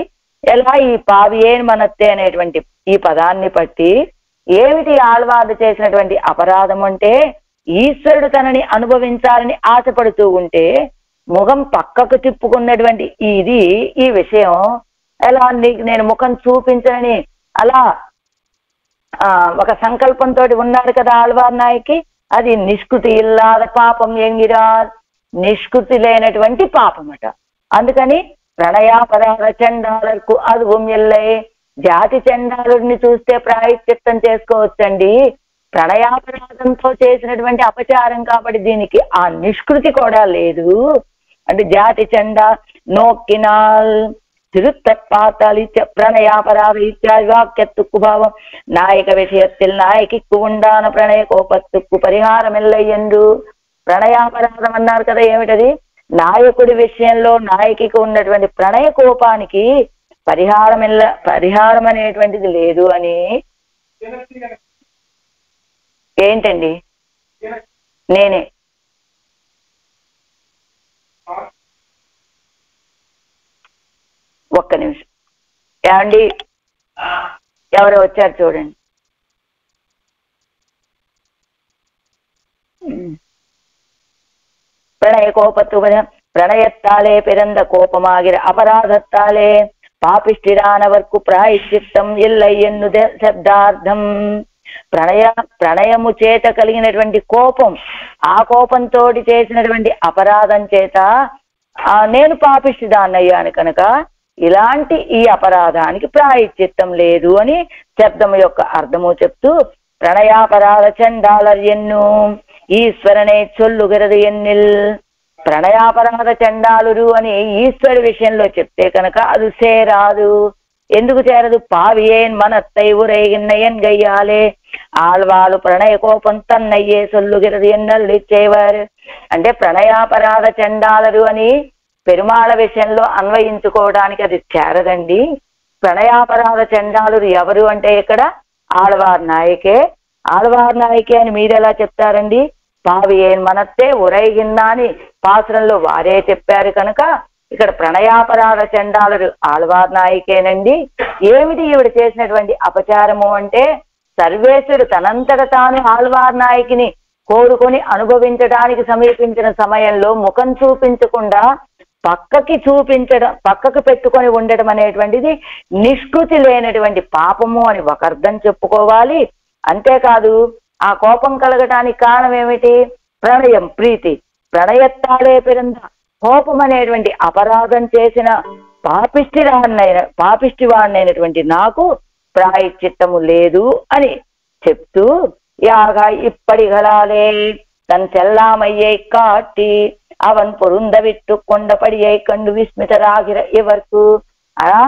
ఎలా ఈ పావియేన్ మనత్తే అనేటువంటి ఈ పదాన్ని బట్టి ఏమిటి ఆళ్వార్లు చేసినటువంటి అపరాధం అంటే, ఈశ్వరుడు తనని అనుభవించాలని ఆశపడుతూ ఉంటే ముఖం పక్కకు తిప్పుకున్నటువంటి ఈ విషయం ఎలా నీకు నేను ముఖం చూపించనని అలా ఒక సంకల్పంతో ఉన్నాడు కదా ఆళ్వార్ నాయకి. అది నిష్కృతి ఇల్లాద పాపం ఎంగిరార్, నిష్కృతి లేనటువంటి పాపమట. అందుకని ప్రణయాపరాధ చండాలకు అదువం ఎల్లై, జాతి చండాలుడిని చూస్తే ప్రాయశ్చిత్తం చేసుకోవచ్చండి. ప్రణయాపరాధంతో చేసినటువంటి అపచారం కాబట్టి దీనికి ఆ నిష్కృతి కూడా లేదు. అంటే జాతి చండా నోక్కినాల్ திருத்தப்பாத்தால் பிரணயாபராத இத்தியாதி வாக்கியத்துக்கு பாவம் நாயக விஷயத்தில் நாயகிக்கு உண்டான ప్రణయ కోపత్తుకు పరిహారం ఎల్లై ఎందు. ప్రణయాపరాధం అన్నారు కదా, ఏమిటది? నాయకుడి విషయంలో నాయకికి ఉన్నటువంటి ప్రణయ కోపానికి పరిహారం అనేటువంటిది లేదు అని. ఏంటండి? నేనే ఒక్క నిమిషం. ఏమండి, ఎవరో వచ్చారు చూడండి. ప్రణయ కోపత్తు ప్రణయత్తాలే పిరంద కోపమాగిర అపరాధత్తాలే పాపిష్టిరానవర్కు ప్రాయశ్చిత్తం ఎల్లై ఎన్ను శబ్దార్థం. ప్రణయము చేత కలిగినటువంటి కోపం, ఆ కోపంతో చేసినటువంటి అపరాధం చేత నేను పాపిష్టిదాన్నయ్యాను కనుక ఇలాంటి ఈ అపరాధానికి ప్రాయశ్చిత్తం లేదు అని శబ్దము యొక్క అర్థము చెప్తూ, ప్రణయాపరాధ చండాలర్ ఎన్ను ఈశ్వరనే చొల్లుగరదు ఎన్నిల్. ప్రణయాపరాధ చండాలురు అని ఈశ్వరుడి విషయంలో చెప్తే కనుక అది చేరాదు. ఎందుకు చేరదు? పావియేన్ మనత్తై ఉరైగిన్నయన్ గయ్యాలే ఆళ్వాలు ప్రణయ కోపం తన్నయ్యే సొల్లుగిరది ఎన్నల్లు ఇచ్చేవారు. అంటే ప్రణయాపరాధ చండాలరు అని పెరుమాళ విషయంలో అన్వయించుకోవడానికి అది చేరదండి. ప్రణయాపరాధ చండాలురు ఎవరు అంటే ఇక్కడ ఆళ్వార్ నాయకే. ఆళ్వార్ నాయకే అని మీరెలా చెప్తారండి? పావియేన్ మనత్తే ఉరైగిన్నా అని పాసురంలో వారే చెప్పారు కనుక ఇక్కడ ప్రణయాపరాధ చండాలురు ఆళ్వార్ నాయకేనండి. ఏమిటి ఈవిడ చేసినటువంటి అపచారము అంటే, సర్వేశ్వరుడు తనంతట తాను ఆళ్వార్ నాయకిని కోరుకొని అనుభవించడానికి సమీపించిన సమయంలో ముఖం చూపించకుండా పక్కకు పెట్టుకొని ఉండటం అనేటువంటిది నిష్కృతి లేనటువంటి పాపము అని ఒక అర్థం చెప్పుకోవాలి. అంతేకాదు ఆ కోపం కలగటానికి కారణం ఏమిటి? ప్రణయం, ప్రీతి. ప్రణయత్తాలే పిరంద కోపం అనేటువంటి అపరాధం చేసిన పాపిష్టివాడినైనటువంటి నాకు ప్రాయశ్చిత్తము లేదు అని చెప్తూ, యాగా ఇప్పటిగలాలే తన్ చెల్లామయ్యే కాట్టి అవన్ పొరుంద విట్టు కొండపడియై కండు విస్మితరాగిర ఇవర్కు. అలా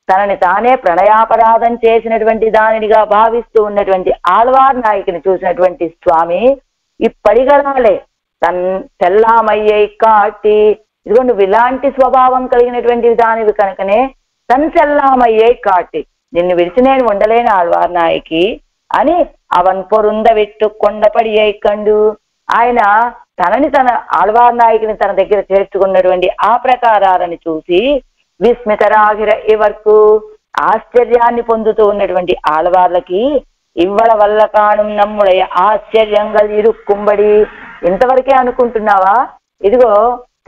తనని తానే ప్రణయాపరాధం చేసినటువంటి దానినిగా భావిస్తూ ఉన్నటువంటి ఆళ్వార్ నాయకిని చూసినటువంటి స్వామి ఇప్పటిగలాలే తన్ చెల్లామయ్యై కాట్టి, ఇదిగో నువ్వు ఇలాంటి స్వభావం కలిగినటువంటి దానివి కనుకనే తన్ చెల్లామయ్యై కాట్టి, నిన్ను విడిచి నేను ఉండలేను ఆళ్వార్ నాయకి అని అవన్ పొరుంద విట్టు కొండపడి కండు. ఆయన తన ఆళ్వార్ నాయకిని తన దగ్గర చేర్చుకున్నటువంటి ఆ ప్రకారాలను చూసి విస్మితరాగిర ఇవర్కు ఆశ్చర్యాన్ని పొందుతూ ఉన్నటువంటి ఆళ్వార్లకి ఇవ్వల వల్ల కాణం నమ్ముడయ ఆశ్చర్యంగా ఇరుక్కుంబడి. ఇంతవరకే అనుకుంటున్నావా? ఇదిగో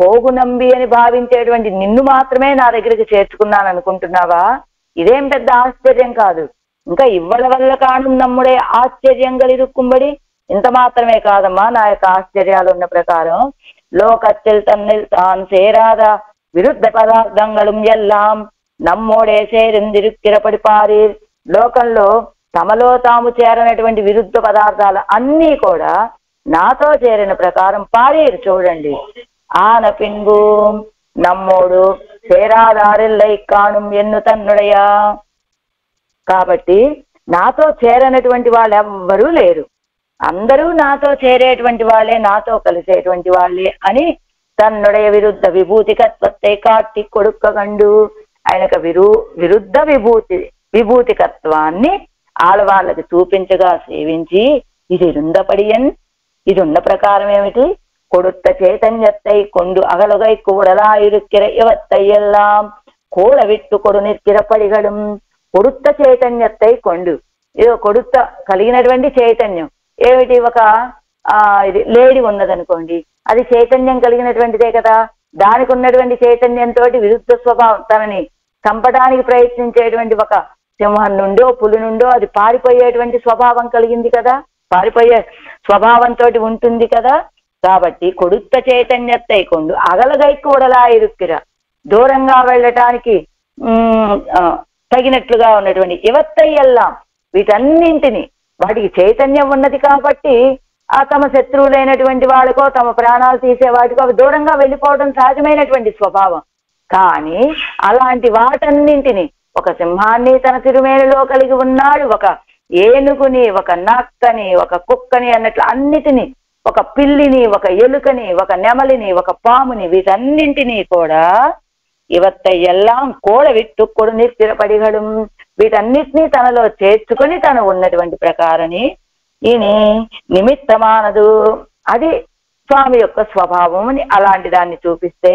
పోగు నంబి అని భావించేటువంటి నిన్ను మాత్రమే నా దగ్గరికి చేర్చుకున్నాను అనుకుంటున్నావా? ఇదేం పెద్ద ఆశ్చర్యం కాదు. ఇంకా ఇవ్వల వల్ల కాణం నమ్ముడే ఆశ్చర్యంగా ఇరుక్కుంబడి. ఇంత మాత్రమే కాదమ్మా, నా యొక్క ఆశ్చర్యాలు ఉన్న ప్రకారం లోకத்தில் தன்னில் தான் சேராத విరుద్ధ పదార్థంగళం ఎల్లాం నమ్మోడే చేరిందిరుక్కిరపడి పారి. లోకంలో తమలో తాము చేరనటువంటి విరుద్ధ పదార్థాలు అన్నీ కూడా నాతో చేరిన ప్రకారం పారీరు. చూడండి, ఆన పిన్బు నమ్మోడు చేరాదారిల్లై కాణం ఎన్ను తన్నుడయా. కాబట్టి నాతో చేరనటువంటి వాళ్ళు ఎవ్వరూ లేరు, అందరూ నాతో చేరేటువంటి వాళ్ళే, నాతో కలిసేటువంటి వాళ్ళే అని తన్నుడయ విరుద్ధ విభూతి కత్వత్తై కాట్టి కొడుక్కగండు. ఆయనకు విరుద్ధ విభూతికత్వాన్ని ఆడవాళ్ళకి చూపించగా సేవించి ఇది రుందపడియన్ ఇది ఉన్న ప్రకారం ఏమిటి కొడుత్త చైతన్యత్తై కొండు అగలుగై కూడలా ఇరుక్కిర ఇవత్తయ్యెల్లాం కోడ విట్టు కొడు నిర్కిర పడిగడం కొడుత్త చైతన్యత్తై కొండు ఇది కొడుత్త కలిగినటువంటి చైతన్యం ఏమిటి ఒక ఇది లేడి ఉన్నదనుకోండి అది చైతన్యం కలిగినటువంటిదే కదా దానికి ఉన్నటువంటి చైతన్యంతో విరుద్ధ స్వభావం తనని చంపడానికి ప్రయత్నించేటువంటి ఒక సింహం నుండో పులి నుండో అది పారిపోయేటువంటి స్వభావం కలిగింది కదా పారిపోయే స్వభావంతో ఉంటుంది కదా కాబట్టి కొడుత్త చైతన్యత్తై కొండు అగలగై కూడలా ఇరుక్కిర దూరంగా వెళ్ళటానికి తగినట్లుగా ఉన్నటువంటి ఇవత్తయ్యెల్లాం వీటన్నింటిని వాటికి చైతన్యం ఉన్నది కాబట్టి ఆ తమ శత్రువులైనటువంటి వాళ్ళకో తమ ప్రాణాలు తీసే వాటికో అవి దూరంగా వెళ్ళిపోవడం సహజమైనటువంటి స్వభావం కానీ అలాంటి వాటన్నింటిని ఒక సింహాన్ని తన తిరుమేనిలో కలిగి ఉన్నాడు ఒక ఏనుగుని ఒక నక్కని ఒక కుక్కని అన్నట్లు అన్నిటినీ ఒక పిల్లిని ఒక ఎలుకని ఒక నెమలిని ఒక పాముని వీటన్నింటినీ కూడా ఇవత్తయ్యెల్లాం కోడ విట్టు కొడు నిర్తిరపడిగడం వీటన్నిటినీ తనలో చేర్చుకొని తను ఉన్నటువంటి ప్రకారని ఈయన నిమిత్తమానదు అది స్వామి యొక్క స్వభావం అని అలాంటి దాన్ని చూపిస్తే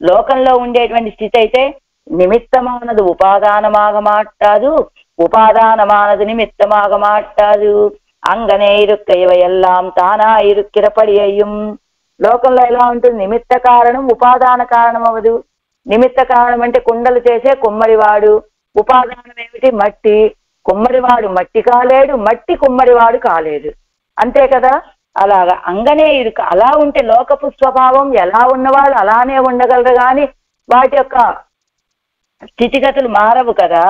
లోకంలో ఉండేటువంటి స్థితి అయితే నిమిత్తమానదు ఉపాదానమాగమాట్టాదు ఉపాదానమానదు నిమిత్తమాగమాట్టాదు అంగనే ఇరుక్క ఇవయెల్లాం తానా ఇరుక్కిరపడి అయ్యం లోకంలో ఎలా ఉంటుంది నిమిత్త కారణం ఉపాదాన కారణం అవదు నిమిత్త కారణం అంటే కుండలు చేసే కుమ్మరివాడు ఉపాదానం ఏమిటి మట్టి కుమ్మరివాడు మట్టి కాలేడు మట్టి కుమ్మరివాడు కాలేడు అంతే కదా అలాగా అంగనే ఇరుక అలా ఉంటే లోకపు స్వభావం ఎలా ఉన్నవాళ్ళు అలానే ఉండగలరు కానీ వాటి యొక్క స్థితిగతులు మారవు కదా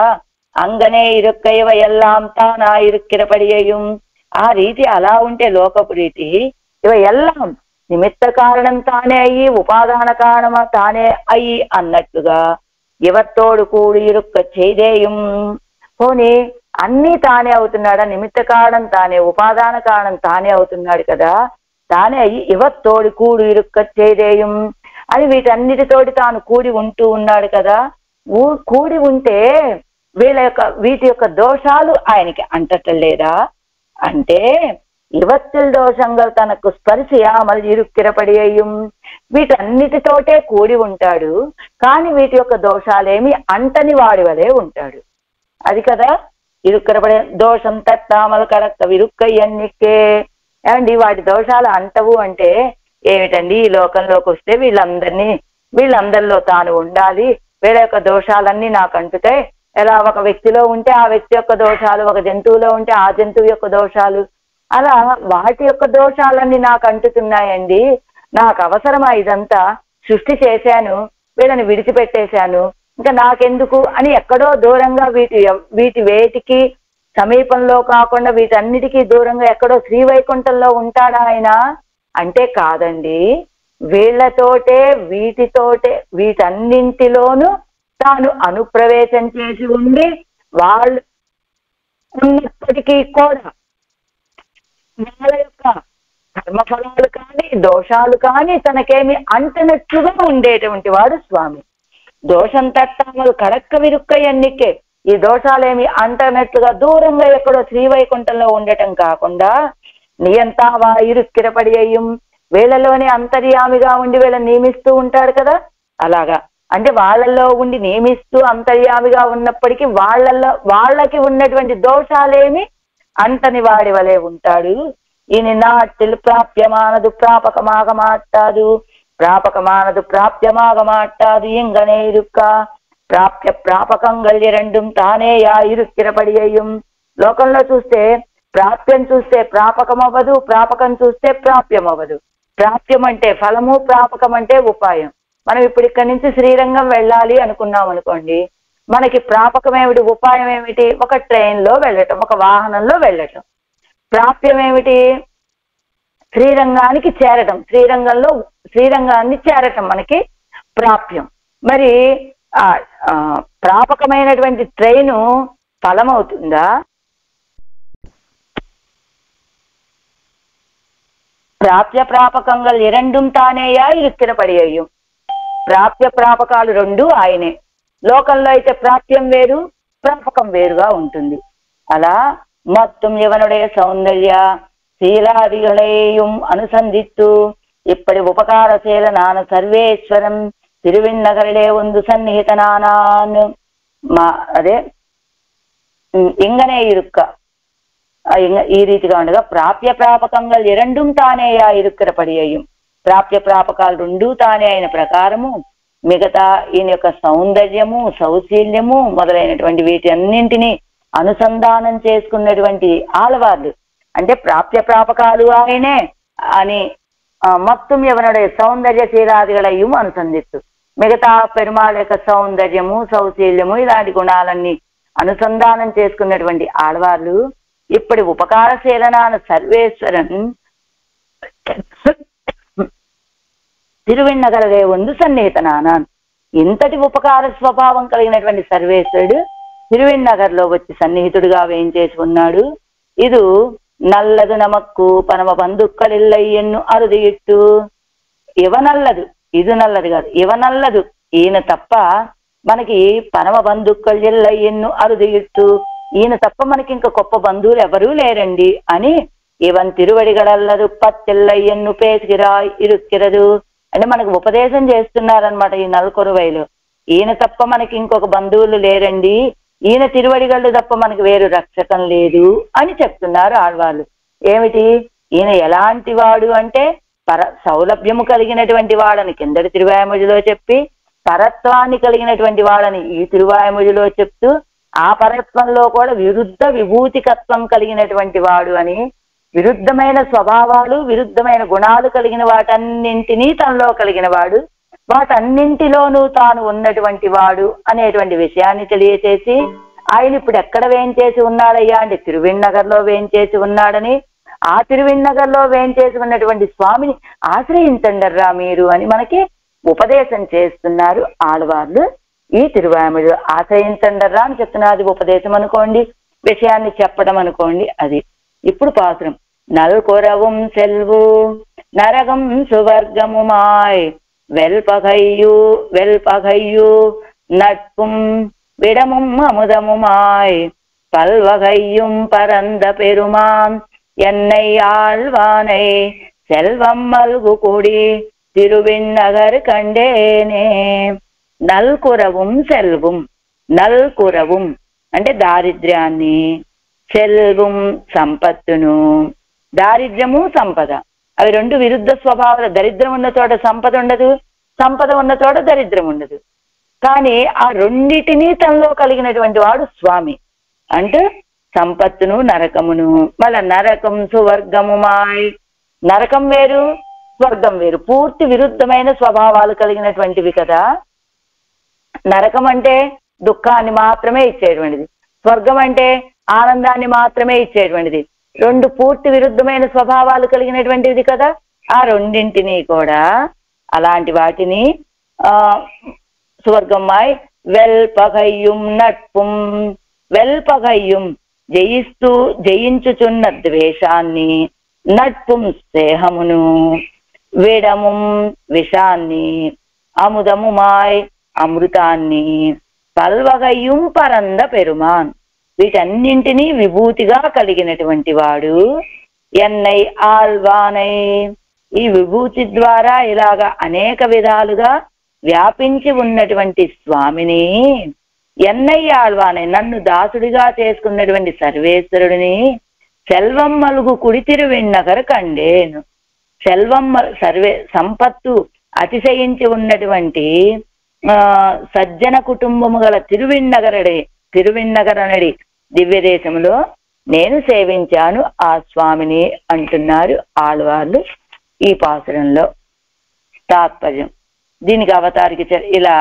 అంగనే ఇరుక్క ఇవయెల్లాం తానా ఇరుక్కిరపడి అయ్యం ఆ రీతి అలా ఉంటే లోకపు రీతి ఇవయెల్లాం నిమిత్త కారణం తానే అయ్యి ఉపాదాన కారణం తానే అయ్యి అన్నట్టుగా ఇవత్తోడు కూడి ఇరుక్క చేదేయం పోనీ అన్నీ తానే అవుతున్నాడా నిమిత్త కారణం తానే ఉపాదాన కారణం తానే అవుతున్నాడు కదా తానే అయ్యి ఇవత్తోడు కూడి ఇరుక్క చేదేయం అని వీటన్నిటితోటి తాను కూడి ఉంటూ ఉన్నాడు కదా కూడి ఉంటే వీటి యొక్క దోషాలు ఆయనకి అంటట్లేదా అంటే ఇవత్తుల దోషంగా తనకు స్పర్శయామల్ ఇరుక్కిరపడి అయ్యం వీటన్నిటితోటే కూడి ఉంటాడు కానీ వీటి యొక్క దోషాలేమి అంటని వాడి వలే ఉంటాడు అది కదా ఇరుక్కిరపడే దోషం తట్టామల కడక్క విరుక్కయ్యన్నికే ఏమండి వాటి దోషాలు అంటవు అంటే ఏమిటండి ఈ లోకంలోకి వస్తే వీళ్ళందరిలో తాను ఉండాలి వీళ్ళ యొక్క దోషాలన్నీ నాకు అంటుతాయి ఎలా ఒక వ్యక్తిలో ఉంటే ఆ వ్యక్తి యొక్క దోషాలు ఒక జంతువులో ఉంటే ఆ జంతువు యొక్క దోషాలు అలా వాటి యొక్క దోషాలన్నీ నాకు అంటుతున్నాయండి నాకు అవసరమా ఇదంతా సృష్టి చేశాను వీళ్ళని విడిచిపెట్టేశాను ఇంకా నాకెందుకు అని ఎక్కడో దూరంగా వేటికి సమీపంలో కాకుండా వీటన్నిటికీ దూరంగా ఎక్కడో శ్రీవైకుంఠంలో ఉంటాడా ఆయన అంటే కాదండి వీళ్ళతోటే వీటన్నింటిలోనూ తాను అనుప్రవేశం చేసి ఉండి వాళ్ళు ఉన్నప్పటికీ కూడా వాళ్ళ యొక్క కర్మఫలాలు కానీ దోషాలు కానీ తనకేమి అంటనట్లుగా ఉండేటువంటి వాడు స్వామి దోషం తట్టామలు కడక్క విరుక్క ఎన్నికే ఈ దోషాలేమి అంటనట్లుగా దూరంగా ఎక్కడో శ్రీవైకుంఠంలో ఉండటం కాకుండా నియంతావా ఇరుక్కిరపడి అయ్యం వీళ్ళలోనే అంతర్యామిగా ఉండి వీళ్ళని నియమిస్తూ ఉంటాడు కదా అలాగా అంటే వాళ్ళల్లో ఉండి నియమిస్తూ అంతర్యామిగా ఉన్నప్పటికీ వాళ్ళకి ఉన్నటువంటి దోషాలేమి అంటని వాడి వలె ఉంటాడు ఈయన నాటిల్ ప్రాప్యమానదు ప్రాపకమాగమాట్టాదు ప్రాపకమానదు ప్రాప్యమాగమాట్టాదు ఇంగనే ఇరుక్క ప్రాప్య ప్రాపకంగల్ రెండుం తానే యా ఇరుక్కిరపడి అయ్యం లోకంలో చూస్తే ప్రాప్యం చూస్తే ప్రాపకం అవ్వదు ప్రాపకం చూస్తే ప్రాప్యం అవ్వదు ప్రాప్యం అంటే ఫలము ప్రాపకం అంటే ఉపాయం మనం ఇప్పుడు ఇక్కడి నుంచి శ్రీరంగం వెళ్ళాలి అనుకున్నాం అనుకోండి మనకి ప్రాపకం ఏమిటి ఉపాయం ఏమిటి ఒక ట్రైన్లో వెళ్ళటం ఒక వాహనంలో వెళ్ళటం ప్రాప్యం ఏమిటి శ్రీరంగానికి చేరటం శ్రీరంగాన్ని చేరటం మనకి ప్రాప్యం మరి ప్రాపకమైనటువంటి ట్రైను ఫలం అవుతుందా ప్రాప్య ప్రాపకంగా రెండుం తానేయా ఇరుక్కిరపడి అయ్యం ప్రాప్య ప్రాపకాలు రెండు ఆయనే లోకంలో అయితే ప్రాప్యం వేరు, ప్రాపకం వేరుగా ఉంటుంది. అలా మొత్తం ఇవనుடைய సౌందర్య శీలాదిగளையும் అనుసంధిత్తు ఇప్పటి ఉపకారశీల నాన సర్వేశ్వరం తిరువిన్నగరిడే ಒಂದು సన్నిహిత నానాన్ అదే ఇంగనే ఇరుక్క ఈ రీతిగా ఉండగా ప్రాప్య ప్రాపకంగా ఇరండుం తానేయా ఇరుక్కర పడియయ్యం. ప్రాప్య ప్రాపకాలు రెండూ తానే అయిన ప్రకారము మిగతా ఈయన యొక్క సౌందర్యము సౌశీల్యము మొదలైనటువంటి వీటి అన్నింటినీ అనుసంధానం చేసుకున్నటువంటి ఆళ్వార్లు. అంటే ప్రాప్య ప్రాపకాలు ఆయనే అని మొత్తం ఎవనుடைய సౌందర్య శీలాదిగளையும் అనుసంధిస్తూ మిగతా పెరుమాళ యొక్క సౌందర్యము సౌశీల్యము ఇలాంటి గుణాలన్నీ అనుసంధానం చేసుకున్నటువంటి ఆళ్వార్లు ఇప్పటి ఉపకారశీలనాన సర్వేశ్వరన్ తిరువిన్నగరదే ಒಂದು సన్నిహిత నానాన్. ఇంతటి ఉపకార స్వభావం కలిగినటువంటి సర్వేశ్వరుడు తిరువిన్నగర్లో వచ్చి సన్నిహితుడిగా వేయించేసి ఉన్నాడు. ఇది నల్లదు నమక్కు పరమ బంధుక్కలిల్లయ్యన్ను అరుది ఇట్టు. ఇవ నల్లదు, ఇది నల్లది కాదు, ఇవ నల్లదు, ఈయన తప్ప మనకి పరమ బంధుక్కలిల్లయ్యన్ను అరుది ఇట్టు, ఈయన తప్ప మనకి ఇంకా గొప్ప బంధువులు ఎవరూ లేరండి అని ఇవన్ తిరువడిగడల్లదు పత్తెల్లయ్యన్ను పేసికిరాయ్ ఇరుక్కిరదు అంటే మనకు ఉపదేశం చేస్తున్నారనమాట ఈ నల్కొరువైలో. ఈయన తప్ప మనకి ఇంకొక బంధువులు లేరండి, ఈయన తిరువడిగళ్ళు తప్ప మనకు వేరు రక్షకం లేదు అని చెప్తున్నారు ఆళ్వాళ్ళు. ఏమిటి ఈయన ఎలాంటి వాడు అంటే సౌలభ్యము కలిగినటువంటి వాడని కిందటి తిరువాయముడిలో చెప్పి పరత్వాన్ని కలిగినటువంటి వాడని ఈ తిరువాయముడిలో చెప్తూ ఆ పరత్వంలో కూడా విరుద్ధ విభూతికత్వం కలిగినటువంటి వాడు అని విరుద్ధమైన స్వభావాలు విరుద్ధమైన గుణాలు కలిగిన వాటన్నింటినీ తనలో కలిగిన వాడు, వాటన్నింటిలోనూ తాను ఉన్నటువంటి వాడు అనేటువంటి విషయాన్ని తెలియచేసి ఆయన ఇప్పుడు ఎక్కడ వేయించేసి ఉన్నాడయ్యా అంటే తిరువిన్నగర్లో వేయించేసి ఉన్నాడని, ఆ తిరువిన్నగర్లో వేయించేసి ఉన్నటువంటి స్వామిని ఆశ్రయించండర్రా మీరు అని మనకి ఉపదేశం చేస్తున్నారు ఆళ్వార్లు. ఈ తిరువాయముడు ఆశ్రయించండర్రా అని చెప్తున్నారు. అది ఉపదేశం అనుకోండి, విషయాన్ని చెప్పడం అనుకోండి. అది ఇప్పుడు పాత్రం నల్కొరవం సెల్వు నరగం సువర్గముమాయ్ వెల్పగయ్యు వెల్పగయ్యు నట్పుం విడముం అముదముమాయ్ பல்வகையும் பரந்த பெருமான் என்னை ஆழ்வானை செல்வம் மல்கு கூடி திருவிண்ணகர் కండేనే. నల్కురవం సెల్వం, నల్కురవం అంటే దారిద్ర్యాన్ని, సెల్వం సంపత్తును. దారిద్ర్యము సంపద అవి రెండు విరుద్ధ స్వభావాలు. దరిద్రం ఉన్న చోట సంపద ఉండదు, సంపద ఉన్న చోట దరిద్రం ఉండదు. కానీ ఆ రెండిటినీ తనలో కలిగినటువంటి వాడు స్వామి. అంటే సంపత్తును నరకమును. మళ్ళా నరకం సువర్గముమాయ్, నరకం వేరు స్వర్గం వేరు, పూర్తి విరుద్ధమైన స్వభావాలు కలిగినటువంటివి కదా. నరకం అంటే దుఃఖాన్ని మాత్రమే ఇచ్చేటువంటిది, స్వర్గం అంటే ఆనందాన్ని మాత్రమే ఇచ్చేటువంటిది. రెండు పూర్తి విరుద్ధమైన స్వభావాలు కలిగినటువంటిది కదా. ఆ రెండింటినీ కూడా అలాంటి వాటిని సువర్గమ్మాయ్ వెల్పగయ్యుం నట్పుం, వెల్పగయ్యుం జయించుచున్న ద్వేషాన్ని, నట్పుం స్నేహమును, విడముం విషాన్ని, అముదముమాయ్ అమృతాన్ని, పల్వగయ్యుం పరంద పెరుమాన్ వీటన్నింటినీ విభూతిగా కలిగినటువంటి వాడు. ఎన్నై ఆల్వానై ఈ విభూతి ద్వారా ఇలాగా అనేక విధాలుగా వ్యాపించి ఉన్నటువంటి స్వామిని, ఎన్నై ఆల్వానై నన్ను దాసుడిగా చేసుకున్నటువంటి సర్వేశ్వరుడిని సెల్వం మలుగు కుడి తిరువిన్నగర్ కండేను. సెల్వం సంపత్తు అతిశయించి ఉన్నటువంటి సజ్జన కుటుంబము గల తిరువిన్నగరనడి దివ్య దేశంలో నేను సేవించాను ఆ స్వామిని అంటున్నారు ఆళ్వార్లు ఈ పాసురంలో. తాత్పర్యం దీనికి అవతారికి ఇలా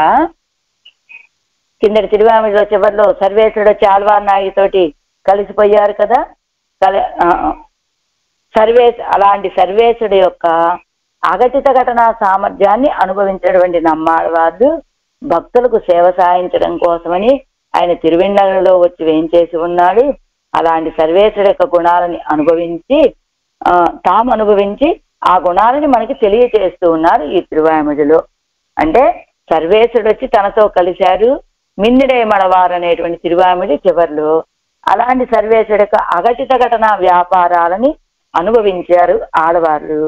కిందటి తిరువామిలో చివరిలో సర్వేశ్వరుడు వచ్చి ఆళ్వార్ నాయకుతోటి కలిసిపోయారు కదా. అలాంటి సర్వేశ్వరుడు యొక్క అఘటిత ఘటనా సామర్థ్యాన్ని అనుభవించినటువంటి నమ్మాళ్వార్లు భక్తులకు సేవ సాయించడం కోసమని ఆయన తిరువిన్నగరలో వచ్చి వేయించేసి ఉన్నాడు. అలాంటి సర్వేశ్వరుడు యొక్క గుణాలని తాము అనుభవించి ఆ గుణాలని మనకి తెలియచేస్తూ ఉన్నారు ఈ తిరువాయముడిలో. అంటే సర్వేశ్వరుడు వచ్చి తనతో కలిశారు, మిన్నిడే మడవారు అనేటువంటి తిరువామిడి చివర్లో అలాంటి సర్వేశ్వరుడి యొక్క అఘటిత ఘటన వ్యాపారాలని అనుభవించారు ఆడవాళ్ళు.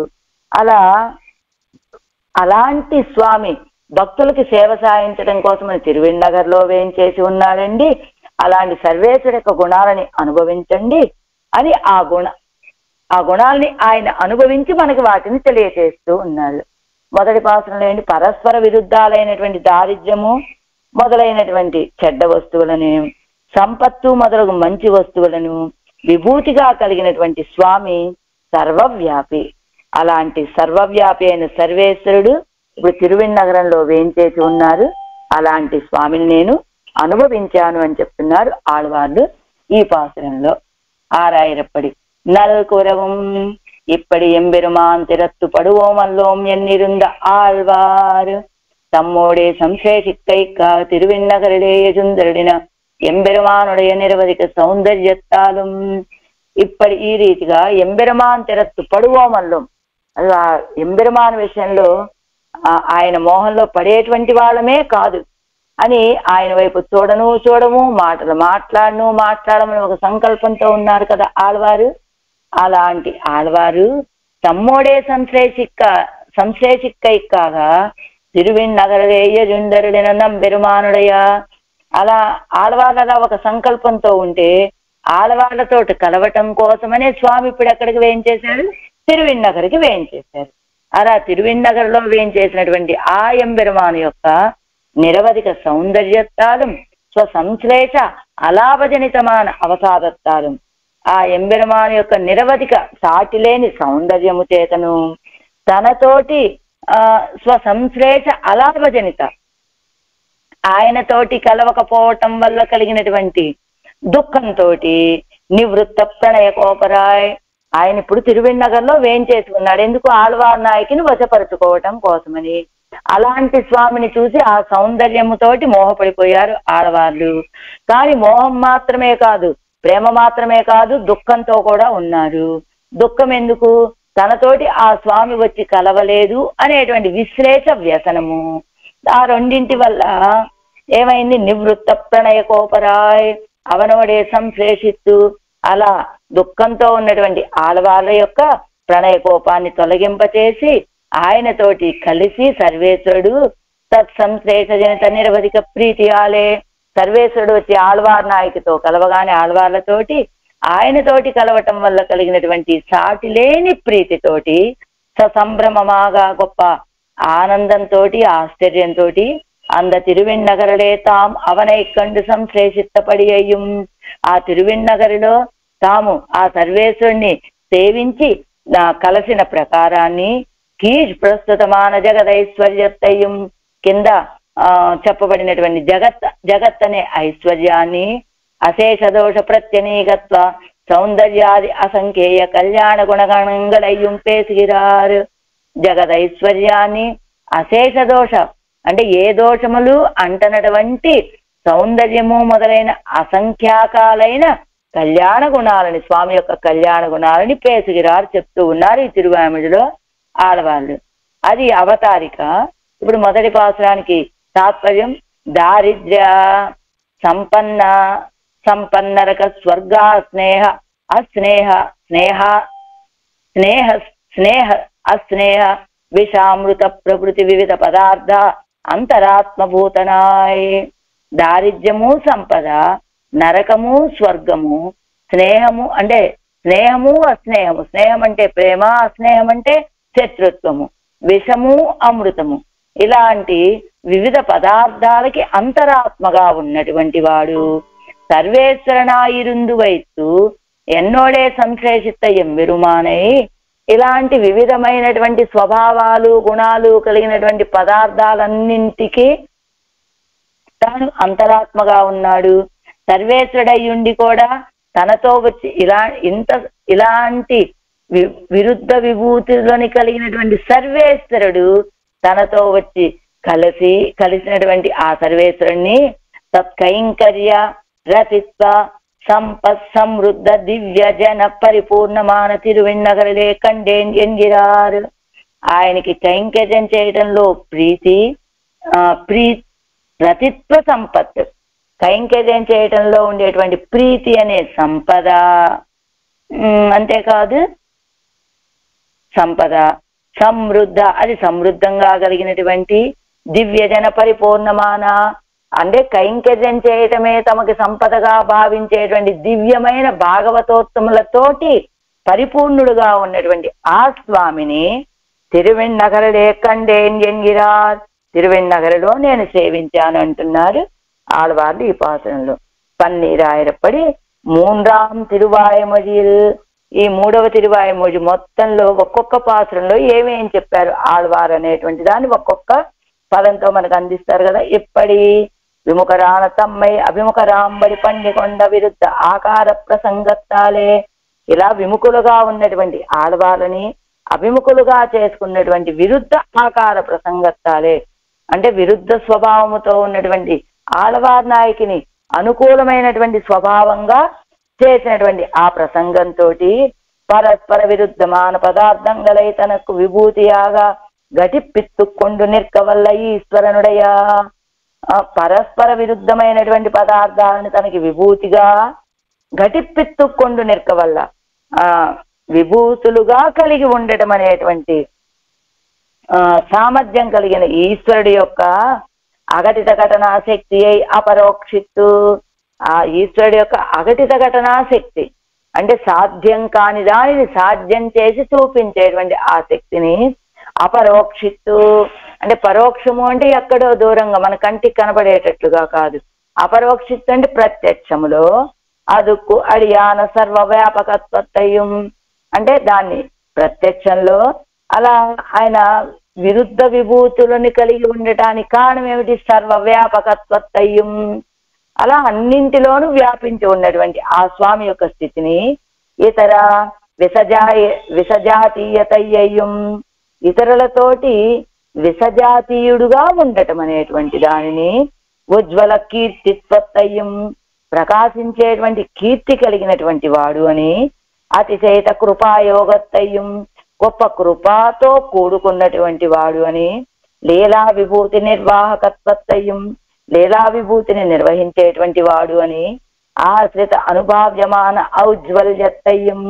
అలాంటి స్వామి భక్తులకి సేవ సాయించడం కోసమని తిరువెన్నగర్లో వేయించేసి ఉన్నాడండి. అలాంటి సర్వేశ్వరుడి యొక్క గుణాలని అనుభవించండి అని ఆ గుణాలని ఆయన అనుభవించి మనకి వాటిని తెలియచేస్తూ ఉన్నాడు. మొదటి పాసరంలో ఏంటి, పరస్పర విరుద్ధాలైనటువంటి దారిద్ర్యము మొదలైనటువంటి చెడ్డ వస్తువులను, సంపత్తు మొదలగు మంచి వస్తువులను విభూతిగా కలిగినటువంటి స్వామి సర్వవ్యాపి. అలాంటి సర్వవ్యాపి అయిన సర్వేశ్వరుడు ఇప్పుడు తిరువెన్నగరంలో వేయించేసి ఉన్నారు. అలాంటి స్వామిని నేను అనుభవించాను అని చెప్తున్నారు ఆళ్వార్లు ఈ పాసురంలో. ஆறாயிரப்படி நல்குறவும் இப்படி எம்பெருமான் திறத்து படுவோமல்லோம் எண்ணிருந்த ஆழ்வார் தம்மோடே சம்சேஷிக்கைக்கா திருவெண்ணகரிலே சுந்தரடின ఎంబెరుమానుடைய నిరవధిక సౌందర్యత్తాலும் ఇప్పటి ఈ రీతిగా ఎంబెరుమాన్ తెరత్తు పడువోమల్లం. అది ఆ ఎంబెరుమాన్ విషయంలో ఆయన మోహంలో పడేటువంటి వాళ్ళమే కాదు అని ఆయన వైపు చూడము మాట్లాడమని ఒక సంకల్పంతో ఉన్నారు కదా ఆళ్వారు. అలాంటి ఆళ్వారు తమ్మోడే సంశ్లేషిక్కైక్కాగా తిరువెన్నగరలేయ జుందరుడిన నంబెరుమానుడయ. అలా ఆడవాళ్ళ ఒక సంకల్పంతో ఉంటే ఆడవాళ్లతోటి కలవటం కోసమనే స్వామి ఇప్పుడు ఎక్కడికి వేయించేశారు, తిరువెన్నగరికి వేయించేశారు. అలా తిరువెన్నగర్లో వేయించేసినటువంటి ఆ ఎంబెరుమాను యొక్క నిరవధిక సౌందర్యత్తాலும் స్వసంశ్లేష అలాభజనితమైన అవసాదత్తాலும் ఆ ఎంబెరుమాను యొక్క నిరవధిక సాటిలేని సౌందర్యము చేతను తనతోటి స్వసంశ్లేష అలాభజనిత ఆయనతోటి కలవకపోవటం వల్ల కలిగినటువంటి దుఃఖంతో నివృత్త ప్రణయ కోపరాయ్ ఆయన ఇప్పుడు తిరువెన్నగర్లో వేయించేసి ఉన్నాడు. ఎందుకు, ఆళ్వార్ నాయకిని వశపరుచుకోవటం కోసమని. అలాంటి స్వామిని చూసి ఆ సౌందర్యముతోటి మోహపడిపోయారు ఆడవాళ్ళు. కానీ మోహం మాత్రమే కాదు, ప్రేమ మాత్రమే కాదు, దుఃఖంతో కూడా ఉన్నారు. దుఃఖం ఎందుకు, తనతోటి ఆ స్వామి వచ్చి కలవలేదు అనేటువంటి విశ్లేష వ్యసనము. ఆ రెండింటి వల్ల ఏమైంది, నివృత్త ప్రణయ కోపరాయ్ అవనోడే సంశ్లేషిత్తు. అలా దుఃఖంతో ఉన్నటువంటి ఆడవాళ్ళ యొక్క ప్రణయ కోపాన్ని తొలగింపచేసి ఆయనతోటి కలిసి సర్వేశ్వరుడు తత్సంశ్లేష జనిత నిరవధిక ప్రీతి ఆలే. సర్వేశ్వరుడు వచ్చి ఆళ్వార్ నాయకితో కలవగానే ఆళ్వార్లతోటి ఆయనతోటి కలవటం వల్ల కలిగినటువంటి సాటి లేని ప్రీతితోటి ససంభ్రమమాగా గొప్ప ఆనందంతో ఆశ్చర్యంతో அந்த తిరువెన్నగరలే తాం అవనై కండు సంశ్లేషిత్తపడి అయ్యం. ఆ తిరువెన్నగరిలో తాము ఆ సర్వేశ్వరుణ్ణి సేవించి కలసిన ప్రకారాన్ని కీజ్ ప్రస్తుతమాన జగదైశ్వర్యత్తయ్యం కింద చెప్పబడినటువంటి జగత్ అనే ఐశ్వర్యాన్ని అశేష దోష ప్రత్యనీకత్వ సౌందర్యాది అసంఖ్యేయ కళ్యాణ గుణగణంగళయ్యం పేసిగిరారు. జగదైశ్వర్యాన్ని అశేష దోష అంటే ఏ దోషములు అంటనటువంటి సౌందర్యము మొదలైన అసంఖ్యాకాలైన కళ్యాణ గుణాలని, స్వామి యొక్క కళ్యాణ గుణాలని పేసిగిరారు చెప్తూ ఉన్నారు ఈ తిరువామిడిలో ఆడవాళ్ళు. అది అవతారిక. ఇప్పుడు మొదటి పాసురానికి తాత్పర్యం, దారిద్ర్య సంపన్నరక స్వర్గా స్నేహ అస్నేహ స్నేహ స్నేహ స్నేహ అస్నేహ విషామృత ప్రకృతి వివిధ పదార్థ అంతరాత్మభూతనాయ్. దారిద్ర్యము సంపద, నరకము స్వర్గము, స్నేహము అంటే స్నేహము అస్నేహము, స్నేహం అంటే ప్రేమ, అస్నేహం అంటే శత్రుత్వము, విషము అమృతము, ఇలాంటి వివిధ పదార్థాలకి అంతరాత్మగా ఉన్నటువంటి వాడు సర్వేశ్వరనాయిరుందు వైత్తు ఎన్నోడే సంశ్లేషిత ఎంబెరుమానై. ఇలాంటి వివిధమైనటువంటి స్వభావాలు గుణాలు కలిగినటువంటి పదార్థాలన్నింటికి తాను అంతరాత్మగా ఉన్నాడు. సర్వేశ్వరుడయ్యుండి కూడా తనతో వచ్చి ఇలాంటి విరుద్ధ విభూతిలోని కలిగినటువంటి సర్వేశ్వరుడు తనతో వచ్చి కలిసినటువంటి ఆ సర్వేశ్వరుణ్ణి తత్కైంకర్య రతిత్వ సంపత్ సమృద్ధ దివ్య జన పరిపూర్ణమాన తిరువెన్నగరలే కండేన్ ఎంగిరారు. ఆయనకి కైంకర్యం చేయడంలో రతిత్వ సంపత్ కైంకర్యం చేయటంలో ఉండేటువంటి ప్రీతి అనే సంపద, అంతేకాదు సంపద సమృద్ధ, అది సమృద్ధంగా కలిగినటువంటి దివ్యజన పరిపూర్ణమాన, అంటే కైంకర్యం చేయటమే తమకి సంపదగా భావించేటువంటి దివ్యమైన భాగవతోత్తములతోటి పరిపూర్ణుడుగా ఉన్నటువంటి ఆ స్వామిని తిరువెన్నగరలే కండేన్ ఎంగిరార్, తిరువెన్నగరలో నేను సేవించాను అంటున్నారు ఆళ్వార్లు ఈ పాసనంలో. పన్నీరాయిరప్పడి మూండ్రాం తిరువాయమొழியில், ఈ 3వ తిరువాయమొഴి మొత్తంలో ఒక్కొక్క పాసనంలో ఏమేం చెప్పారు ఆళ్వారు అనేటువంటి దాన్ని ఒక్కొక్క పదంతో మనకు అందిస్తారు కదా. ఇప్పటి విముఖరాన తమ్మై అభిముఖరాంబడి పండికొండ విరుద్ధ ఆకార ప్రసంగత్తాలే, ఇలా విముఖులుగా ఉన్నటువంటి ఆళ్వార్లని అభిముఖులుగా చేసుకున్నటువంటి విరుద్ధ ఆకార ప్రసంగత్తాలే, అంటే విరుద్ధ స్వభావముతో ఉన్నటువంటి ఆళ్వార్ నాయకిని అనుకూలమైనటువంటి స్వభావంగా చేసినటువంటి ఆ ప్రసంగంతో పరస్పర విరుద్ధమాన పదార్థంగలై తనకు విభూతియాగా ఘటిప్పిత్తుకొండు నిற்கவல்ல ఈశ్వరనుడయా, పరస్పర విరుద్ధమైనటువంటి పదార్థాలను తనకి విభూతిగా ఘటిప్పిత్తుకొండు నిற்கவல்ல, విభూతులుగా కలిగి ఉండటం అనేటువంటి సామర్థ్యం కలిగిన ఈశ్వరుడి యొక్క అఘటిత ఘటనా శక్తి అయి అపరోక్షిత్తు, ఆ ఈశ్వరుడి యొక్క అఘటిత ఘటనా శక్తి అంటే సాధ్యం కాని దానిని సాధ్యం చేసి చూపించేటువంటి ఆ శక్తిని అపరోక్షిత్తు, అంటే పరోక్షము అంటే ఎక్కడో దూరంగా మన కంటికి కనబడేటట్లుగా కాదు. అపరోక్షిత్తు అంటే ప్రత్యక్షములో అదుక్కు అడియాన సర్వవ్యాపకత్వత్తయం, అంటే దాన్ని ప్రత్యక్షంలో అలా ఆయన విరుద్ధ విభూతులని కలిగి ఉండటానికి కారణం ఏమిటి? సర్వవ్యాపకత్వత్తయం, అలా అన్నింటిలోనూ వ్యాపించి ఉన్నటువంటి ఆ స్వామి యొక్క స్థితిని ఇతర విసజాతీయతయ్యం, ఇతరులతోటి విసజాతీయుడుగా ఉండటం అనేటువంటి దానిని ఉజ్వల కీర్తిత్వత్తయ్యం, ప్రకాశించేటువంటి కీర్తి కలిగినటువంటి వాడు అని, అతిశయిత కృపాయోగత్తయ్యం, గొప్ప కృపాతో కూడుకున్నటువంటి వాడు అని, లీలా విభూతి నిర్వాహకత్వత్తయ్యం, లీలా విభూతిని నిర్వహించేటువంటి వాడు అని, ఆశ్రిత అనుభావ్యమాన ఔజ్వల్యత్తయ్యం,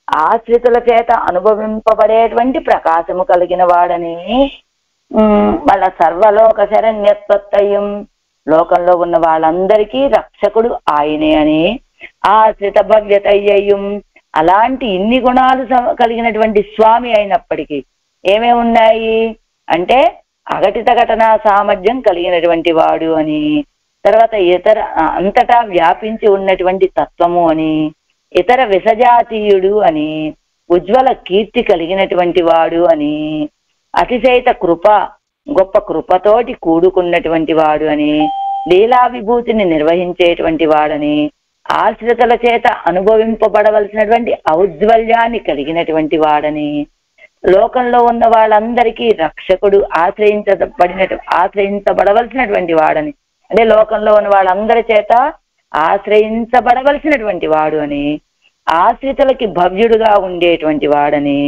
ఆశ్రితుల చేత అనుభవింపబడేటువంటి ప్రకాశము కలిగిన వాడని, వాళ్ళ సర్వలోక శరణ్యత్వత్తయ్యం, లోకంలో ఉన్న వాళ్ళందరికీ రక్షకుడు ఆయనే అని, ఆశ్రిత భవ్యతయ్యం, అలాంటి ఇన్ని గుణాలు కలిగినటువంటి స్వామి అయినప్పటికీ ఏమేమి ఉన్నాయి అంటే అఘటిత ఘటనా సామర్థ్యం కలిగినటువంటి వాడు అని, తర్వాత ఇతర అంతటా వ్యాపించి ఉన్నటువంటి తత్వము అని, ఇతర విసజాతీయుడు అని, ఉజ్వల కీర్తి కలిగినటువంటి వాడు అని, అతిశయిత కృప, గొప్ప కృపతోటి కూడుకున్నటువంటి వాడు అని, లీలా విభూతిని నిర్వహించేటువంటి వాడని, ఆశ్రితల చేత అనుభవింపబడవలసినటువంటి ఔజ్వల్యాన్ని కలిగినటువంటి వాడని, లోకంలో ఉన్న వాళ్ళందరికీ రక్షకుడు, ఆశ్రయించబడవలసినటువంటి వాడని, అంటే లోకంలో ఉన్న వాళ్ళందరి చేత ఆశ్రయించబడవలసినటువంటి వాడు అని, ఆశ్రితులకి భవ్యుడుగా ఉండేటువంటి వాడని,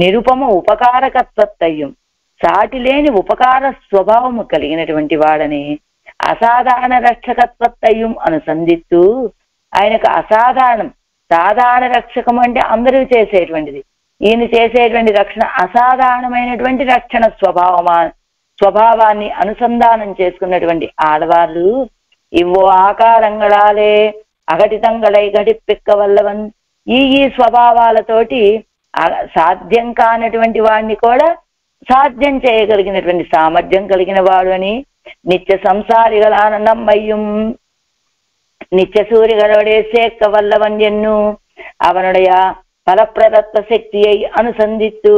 నిరుపమ ఉపకారకత్వత్తయ్యం, సాటి లేని ఉపకార స్వభావము కలిగినటువంటి వాడని, అసాధారణ రక్షకత్వత్తయ్యం అనుసంధిస్తూ ఆయనకు అసాధారణం, సాధారణ రక్షకం అంటే అందరూ చేసేటువంటిది, ఈయన చేసేటువంటి రక్షణ అసాధారణమైనటువంటి రక్షణ స్వభావాన్ని అనుసంధానం చేసుకున్నటువంటి ఆడవాళ్ళు ఇవ్వో ఆకారంగళాలే అఘటితంగళై ఘటిప్పిక్క వల్లవన్, ఈ స్వభావాలతోటి సాధ్యం కానటువంటి వాడిని కూడా సాధ్యం చేయగలిగినటువంటి సామర్థ్యం కలిగిన వాడు అని, నిత్య సంసారిగలానందమయ్యం నిత్య సూర్యగలవడే సేక్క వల్లవన్ ఎన్ను అవనుడయ ఫలప్రదత్వ శక్తి అయి అనుసంధిత్తు.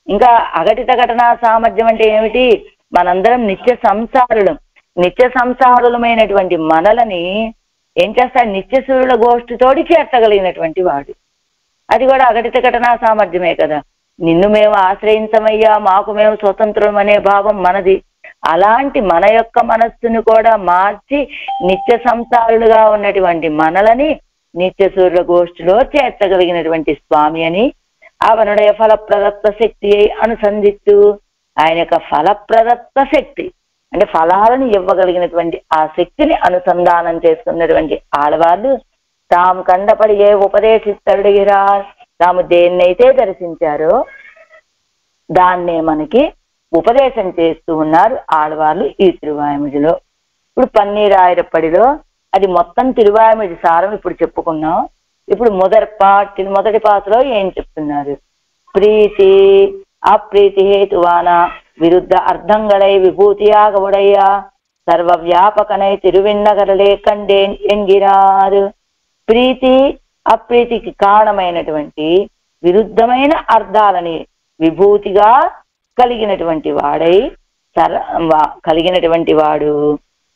ఇంకా అఘటిత ఘటనా సామర్థ్యం అంటే ఏమిటి? మనందరం నిత్య సంసారులమైనటువంటి మనలని ఏం చేస్తాడు? నిత్య సూర్యుల గోష్ఠితోటి చేర్చగలిగినటువంటి వాడు. అది కూడా అఘటిత ఘటనా సామర్థ్యమే కదా. నిన్ను మేము ఆశ్రయించమయ్యా, మాకు మేము స్వతంత్రం అనే భావం మనది. అలాంటి మన యొక్క మనస్సును కూడా మార్చి నిత్య సంసారులుగా ఉన్నటువంటి మనలని నిత్య సూర్యుల గోష్ఠిలో చేర్చగలిగినటువంటి స్వామి అని, అవనుడయ ఫలప్రదత్వ శక్తి అయి అనుసంధిత్తు. ఆయన యొక్క ఫలప్రదత్వ శక్తి అంటే ఫలాలను ఇవ్వగలిగినటువంటి ఆ శక్తిని అనుసంధానం చేసుకున్నటువంటి ఆడవాళ్ళు తాము కండపడి ఏ ఉపదేశిస్తాడుగిరా, తాము దేన్నైతే దర్శించారో దాన్నే మనకి ఉపదేశం చేస్తూ ఉన్నారు ఆడవాళ్ళు ఈ తిరువాయిమొழிలో. ఇప్పుడు పన్నీరాయిరప్పడిలో అది మొత్తం తిరువాయిమొഴി సారం ఇప్పుడు చెప్పుకున్నాం. ఇప్పుడు మొదటి పాటలో ఏం చెప్తున్నారు? ప్రీతి అప్రీతి హేతువాన విరుద్ధ అర్థంగళై విభూతియాగ ఉడయ్యా సర్వవ్యాపకనై తిరువిన్నగరలే కండేన్ ఎంగిరారు. ప్రీతి అప్రీతికి కారణమైనటువంటి విరుద్ధమైన అర్థాలని విభూతిగా కలిగినటువంటి వాడు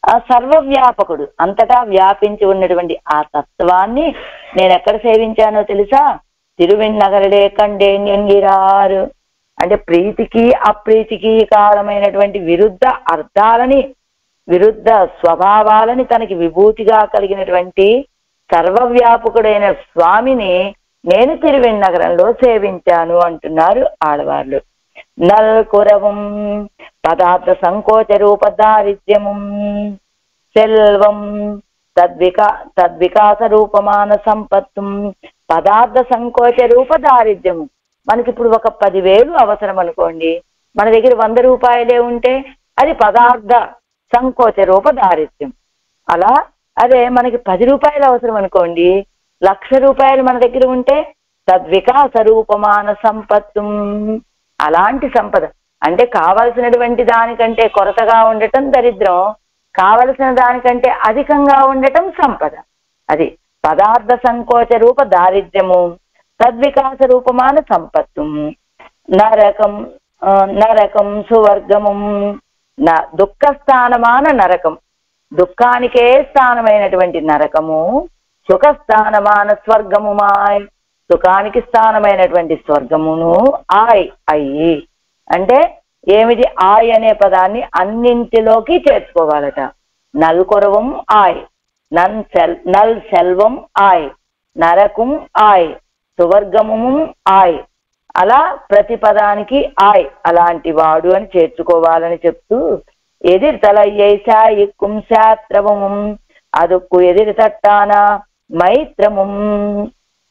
ఆ సర్వవ్యాపకుడు, అంతటా వ్యాపించి ఉన్నటువంటి ఆ తత్వాన్ని నేను ఎక్కడ సేవించానో తెలుసా? తిరువిన్నగరలే కండేన్ ఎంగిరారు. అంటే ప్రీతికి అప్రీతికి కారణమైనటువంటి విరుద్ధ అర్థాలని, విరుద్ధ స్వభావాలని తనకి విభూతిగా కలిగినటువంటి సర్వవ్యాపకుడైన స్వామిని నేను తిరువెన్నగరంలో సేవించాను అంటున్నారు ఆడవాళ్ళు. నల్కురవం పదార్థ సంకోచ రూప దారిద్ర్యము సెల్వం తద్వికాస రూపమాన సంపత్తు పదార్థ సంకోచ రూప దారిద్ర్యము. మనకి ఇప్పుడు ఒక 10,000 అవసరం అనుకోండి, మన దగ్గర 100 రూపాయలే ఉంటే అది పదార్థ సంకోచ రూప దారిద్ర్యం. అలా అదే మనకి 10 రూపాయలు అవసరం అనుకోండి, 1,00,000 రూపాయలు మన దగ్గర ఉంటే తద్వికాస రూపమాన సంపత్తు. అలాంటి సంపద అంటే కావలసినటువంటి దానికంటే కొరతగా ఉండటం దరిద్రం, కావలసిన దానికంటే అధికంగా ఉండటం సంపద. అది పదార్థ సంకోచ రూప దారిద్ర్యము తద్వికాస రూపమాన సంపత్తు. నరకం సువర్గము దుఃఖస్థానమాన నరకం, దుఃఖానికే స్థానమైనటువంటి నరకము. సుఖస్థానమాన స్వర్గము మాయ్, సుఖానికి స్థానమైనటువంటి స్వర్గమును అయ్యి. అంటే ఏమిటి? అనే పదాన్ని అన్నింటిలోకి చేర్చుకోవాలట. నల్కొరవం నల్ సెల్వం నరకం సువర్గము అలా ప్రతి పదానికి అలాంటి వాడు అని చేర్చుకోవాలని చెప్తూ ఎదిరి తలయ్యై సాయిక్కుం శాత్రవము అదుక్కు ఎదిరి తట్టాన మైత్రము.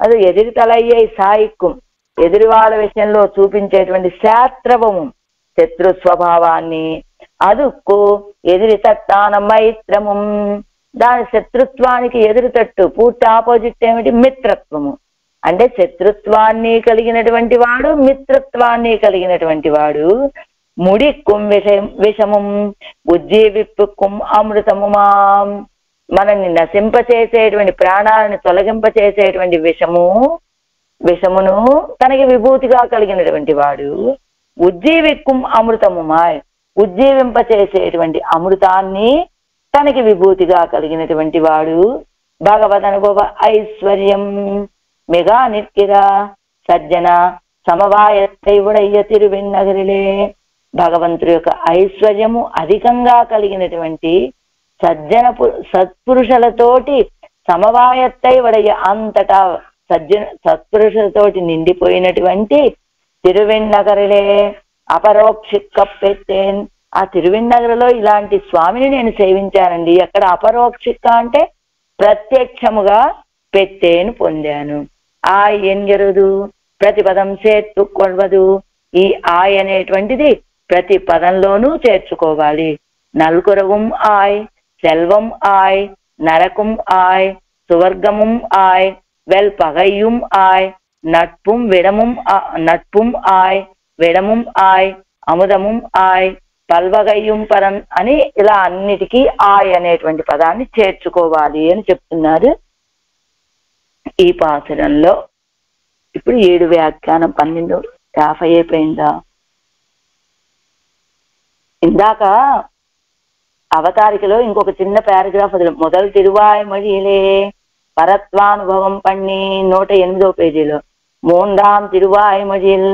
అది ఎదిరి తలయ్యై సాయిక్కుం, ఎదురి వాళ్ళ విషయంలో చూపించేటువంటి శాత్రవము శత్రు స్వభావాన్ని, అదుక్కు ఎదిరి తట్టాన మైత్రము దాని శత్రుత్వానికి ఎదురుతట్టు పూర్తి ఆపోజిట్ ఏమిటి? మిత్రత్వము. అంటే శత్రుత్వాన్ని కలిగినటువంటి వాడు, మిత్రత్వాన్ని కలిగినటువంటి వాడు. ముడిక్కుం విషము ఉజ్జీవిప్పుక్కుం అమృతము మాం, మనల్ని నశింపచేసేటువంటి ప్రాణాలను తొలగింపచేసేటువంటి విషమును తనకి విభూతిగా కలిగినటువంటి వాడు. ఉజ్జీవిక్కుం అమృతము మాయ్, ఉజ్జీవింపచేసేటువంటి అమృతాన్ని తనకి విభూతిగా కలిగినటువంటి వాడు. భగవదనుభవ ఐశ్వర్యం మెగా నిత్కిర సజ్జన సమవాయత్తైవుడయ్య తిరువెన్నగరిలే. భగవంతుడి యొక్క ఐశ్వర్యము అధికంగా కలిగినటువంటి సత్పురుషులతోటి సమవాయత్తైవడయ్య, అంతటా సత్పురుషులతోటి నిండిపోయినటువంటి తిరువెన్నగరిలే అపరోక్షిక్క పెట్టేన్. ఆ తిరువెన్నగరలో ఇలాంటి స్వామిని నేను సేవించానండి. ఎక్కడ అపరోక్షిక్క అంటే ప్రత్యక్షముగా పెట్టేను పొందాను. ఎన్గెరుదు ప్రతి పదం చేర్చుకొల్వదు. ఈ అనేటువంటిది ప్రతి పదంలోనూ చేర్చుకోవాలి. నల్కురవం సెల్వం నరకం సువర్గముం వెల్పగయ్యం నట్పుం విడముం అముదముం పల్వగయ్యం పరం అని ఇలా అన్నిటికీ అనేటువంటి పదాన్ని చేర్చుకోవాలి అని చెప్తున్నారు ఈ పాసురంలో. ఇప్పుడు 7 వ్యాఖ్యానం 12:50 అయిపోయిందా? ఇందాక అవతారికలో ఇంకొక చిన్న పారాగ్రాఫ్ వదిలి మొదలు తిరువాయిమొழியிலே పరత్వానుభవం పన్ని 108వ పేజీలో 3ஆம் తిరువాయిమొழியில்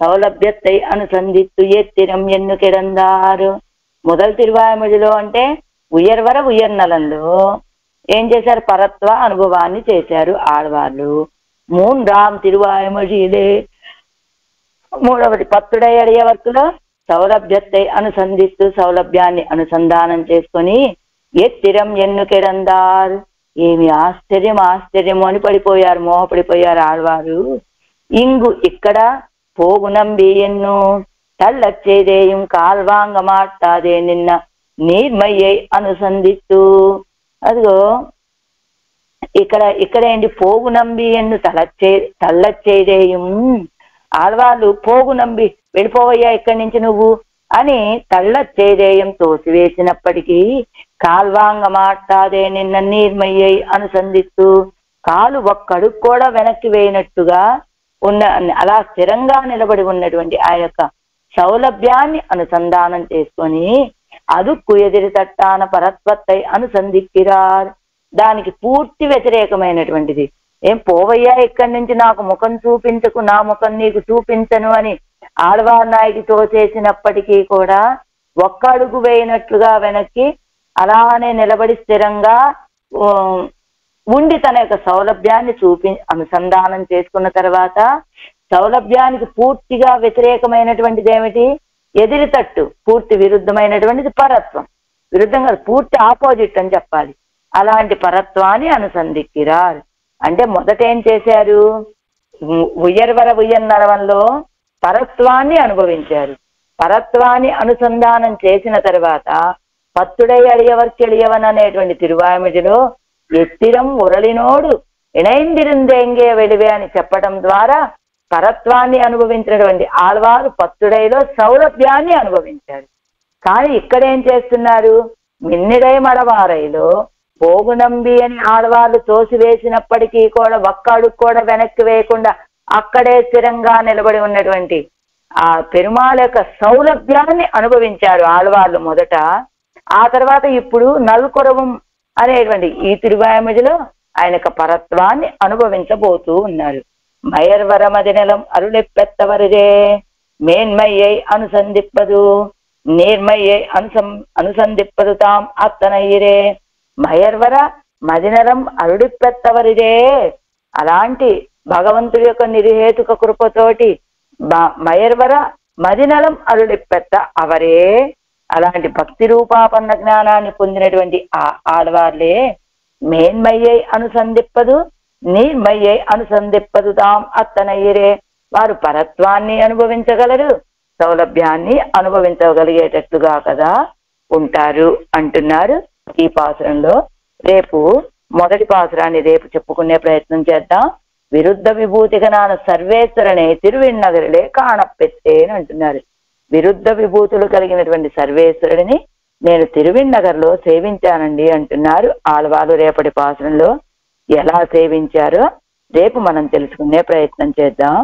సౌలభ్యத்தை అనుసంధిత్తు ఎత్తిరం ఎన్ను కిడందారు. మొదలు తిరువాయిమొழிలో అంటే ఉయర్వర ఉయర్నలంలో ఏం చేశారు? పరత్వ అనుభవాన్ని చేశారు ఆడవాళ్ళు. 3ஆம் తిరువాయిమొழியிலே 3వది 10 అడియవర్కులో సౌలభ్యத்தை అనుసంధిస్తూ సౌలభ్యాన్ని అనుసంధానం చేసుకొని ఎత్తిరం ఎన్ను కెడందార్, ఏమి ఆశ్చర్యం ఆశ్చర్యము అని పడిపోయారు, మోహపడిపోయారు ఆళ్వారు. ఇంగు ఇక్కడ పోగు నంబి ఎన్ను తల్లచ్చేదేయం కాల్వాంగ మాట్లాదే నిన్న నీర్మయ్యై అనుసంధిస్తూ. అదిగో ఇక్కడ ఏంటి, పోగు నంబి ఎన్ను తల్లచ్చేదేయం, ఆళ్వాళ్ళు పోగు నంబి వెళ్ళిపోవయ్యా ఇక్కడి నుంచి నువ్వు అని తల్లచ్చేదేయం తోసివేసినప్పటికీ కాల్వాంగ మాట్లాదే నిన్న నీర్మయ్యై అనుసంధిస్తూ, కాలు ఒక్కడుగు కూడా వెనక్కి వేయనట్టుగా ఉన్న అలా స్థిరంగా నిలబడి ఉన్నటువంటి ఆ యొక్క సౌలభ్యాన్ని అనుసంధానం చేసుకొని అదుక్కు ఎదిరి తట్టాన పరత్వత్తై అనుసంధిక్కిరార్, దానికి పూర్తి వ్యతిరేకమైనటువంటిది. ఏం పోవయ్యా ఇక్కడి నుంచి, నాకు ముఖం చూపించకు, నా ముఖం నీకు చూపించను అని ఆళ్వార్ నాయకి తోచేసినప్పటికీ కూడా ఒక్క అడుగు వేయినట్లుగా వెనక్కి అలానే నిలబడి స్థిరంగా ఉండి తన యొక్క సౌలభ్యాన్ని అనుసంధానం చేసుకున్న తర్వాత సౌలభ్యానికి పూర్తిగా వ్యతిరేకమైనటువంటిది ఏమిటి, ఎదిరి తట్టు, పూర్తి విరుద్ధమైనటువంటిది పరత్వం. విరుద్ధంగా పూర్తి ఆపోజిట్ అని చెప్పాలి. అలాంటి పరత్వాన్ని అనుసంధిక్కిరార్ అంటే మొదట ఏం చేశారు, ఉయ్యర్వర ఉయ్యన్నరవంలో పరత్వాన్ని అనుభవించారు. పరత్వాన్ని అనుసంధానం చేసిన తర్వాత పత్తుడై అడియవర్కెళియవన్ అనేటువంటి తిరువాయిమజిలో ఎత్తిరం ఉరళినోడు ఇణైందిరిందేంగే వెలివే అని చెప్పడం ద్వారా పరత్వాన్ని అనుభవించినటువంటి ఆళ్వారు పత్తుడైలో సౌలభ్యాన్ని అనుభవించారు. కానీ ఇక్కడేం చేస్తున్నారు, మిన్నిడై మడవారైలో పోగునంబి అని ఆళ్వార్లు తోసివేసినప్పటికీ కూడా ఒక్క అడుగు కూడా వెనక్కి వేయకుండా అక్కడే స్థిరంగా నిలబడి ఉన్నటువంటి ఆ పెరుమాళ యొక్క సౌలభ్యాన్ని అనుభవించారు ఆళ్వార్లు మొదట. ఆ తర్వాత ఇప్పుడు నల్కొరవం అనేటువంటి ఈ తిరువాయిమజిలో ఆయన యొక్క పరత్వాన్ని అనుభవించబోతూ ఉన్నారు. మయర్వరమది నెలం అరుళెప్పెత్తవరిదే మేన్మయ్యై అనుసంధిప్పదు నేర్మయ్యై అనుసంధిప్పదు తాం అత్తనయ్యరే. మయర్వర మదినరం అరుడిప్పెత్తవరిదే, అలాంటి భగవంతుడి యొక్క నిర్హేతుక కృపతోటి మయర్వర మదినలం అరుడిప్పెత్త అవరే, అలాంటి భక్తి రూపాపన్న జ్ఞానాన్ని పొందినటువంటి ఆ ఆడవార్లే మేన్మయ్యై అనుసంధిప్పదు నీర్మయ్యై అనుసంధిప్పదు తాం అత్తనయ్యరే, వారు పరత్వాన్ని అనుభవించగలరు, సౌలభ్యాన్ని అనుభవించగలిగేటట్లుగా కదా ఉంటారు అంటున్నారు ఈ పాసురంలో. రేపు మొదటి పాసురాన్ని రేపు చెప్పుకునే ప్రయత్నం చేద్దాం. విరుద్ధ విభూతిగా నాను సర్వేశ్వరనే తిరువిన్నగరిలే కాణపెత్తే అని అంటున్నారు. విరుద్ధ విభూతులు కలిగినటువంటి సర్వేశ్వరుడిని నేను తిరువిన్నగర్లో సేవించానండి అంటున్నారు ఆళ్వారు. రేపటి పాసురంలో ఎలా సేవించారో రేపు మనం తెలుసుకునే ప్రయత్నం చేద్దాం.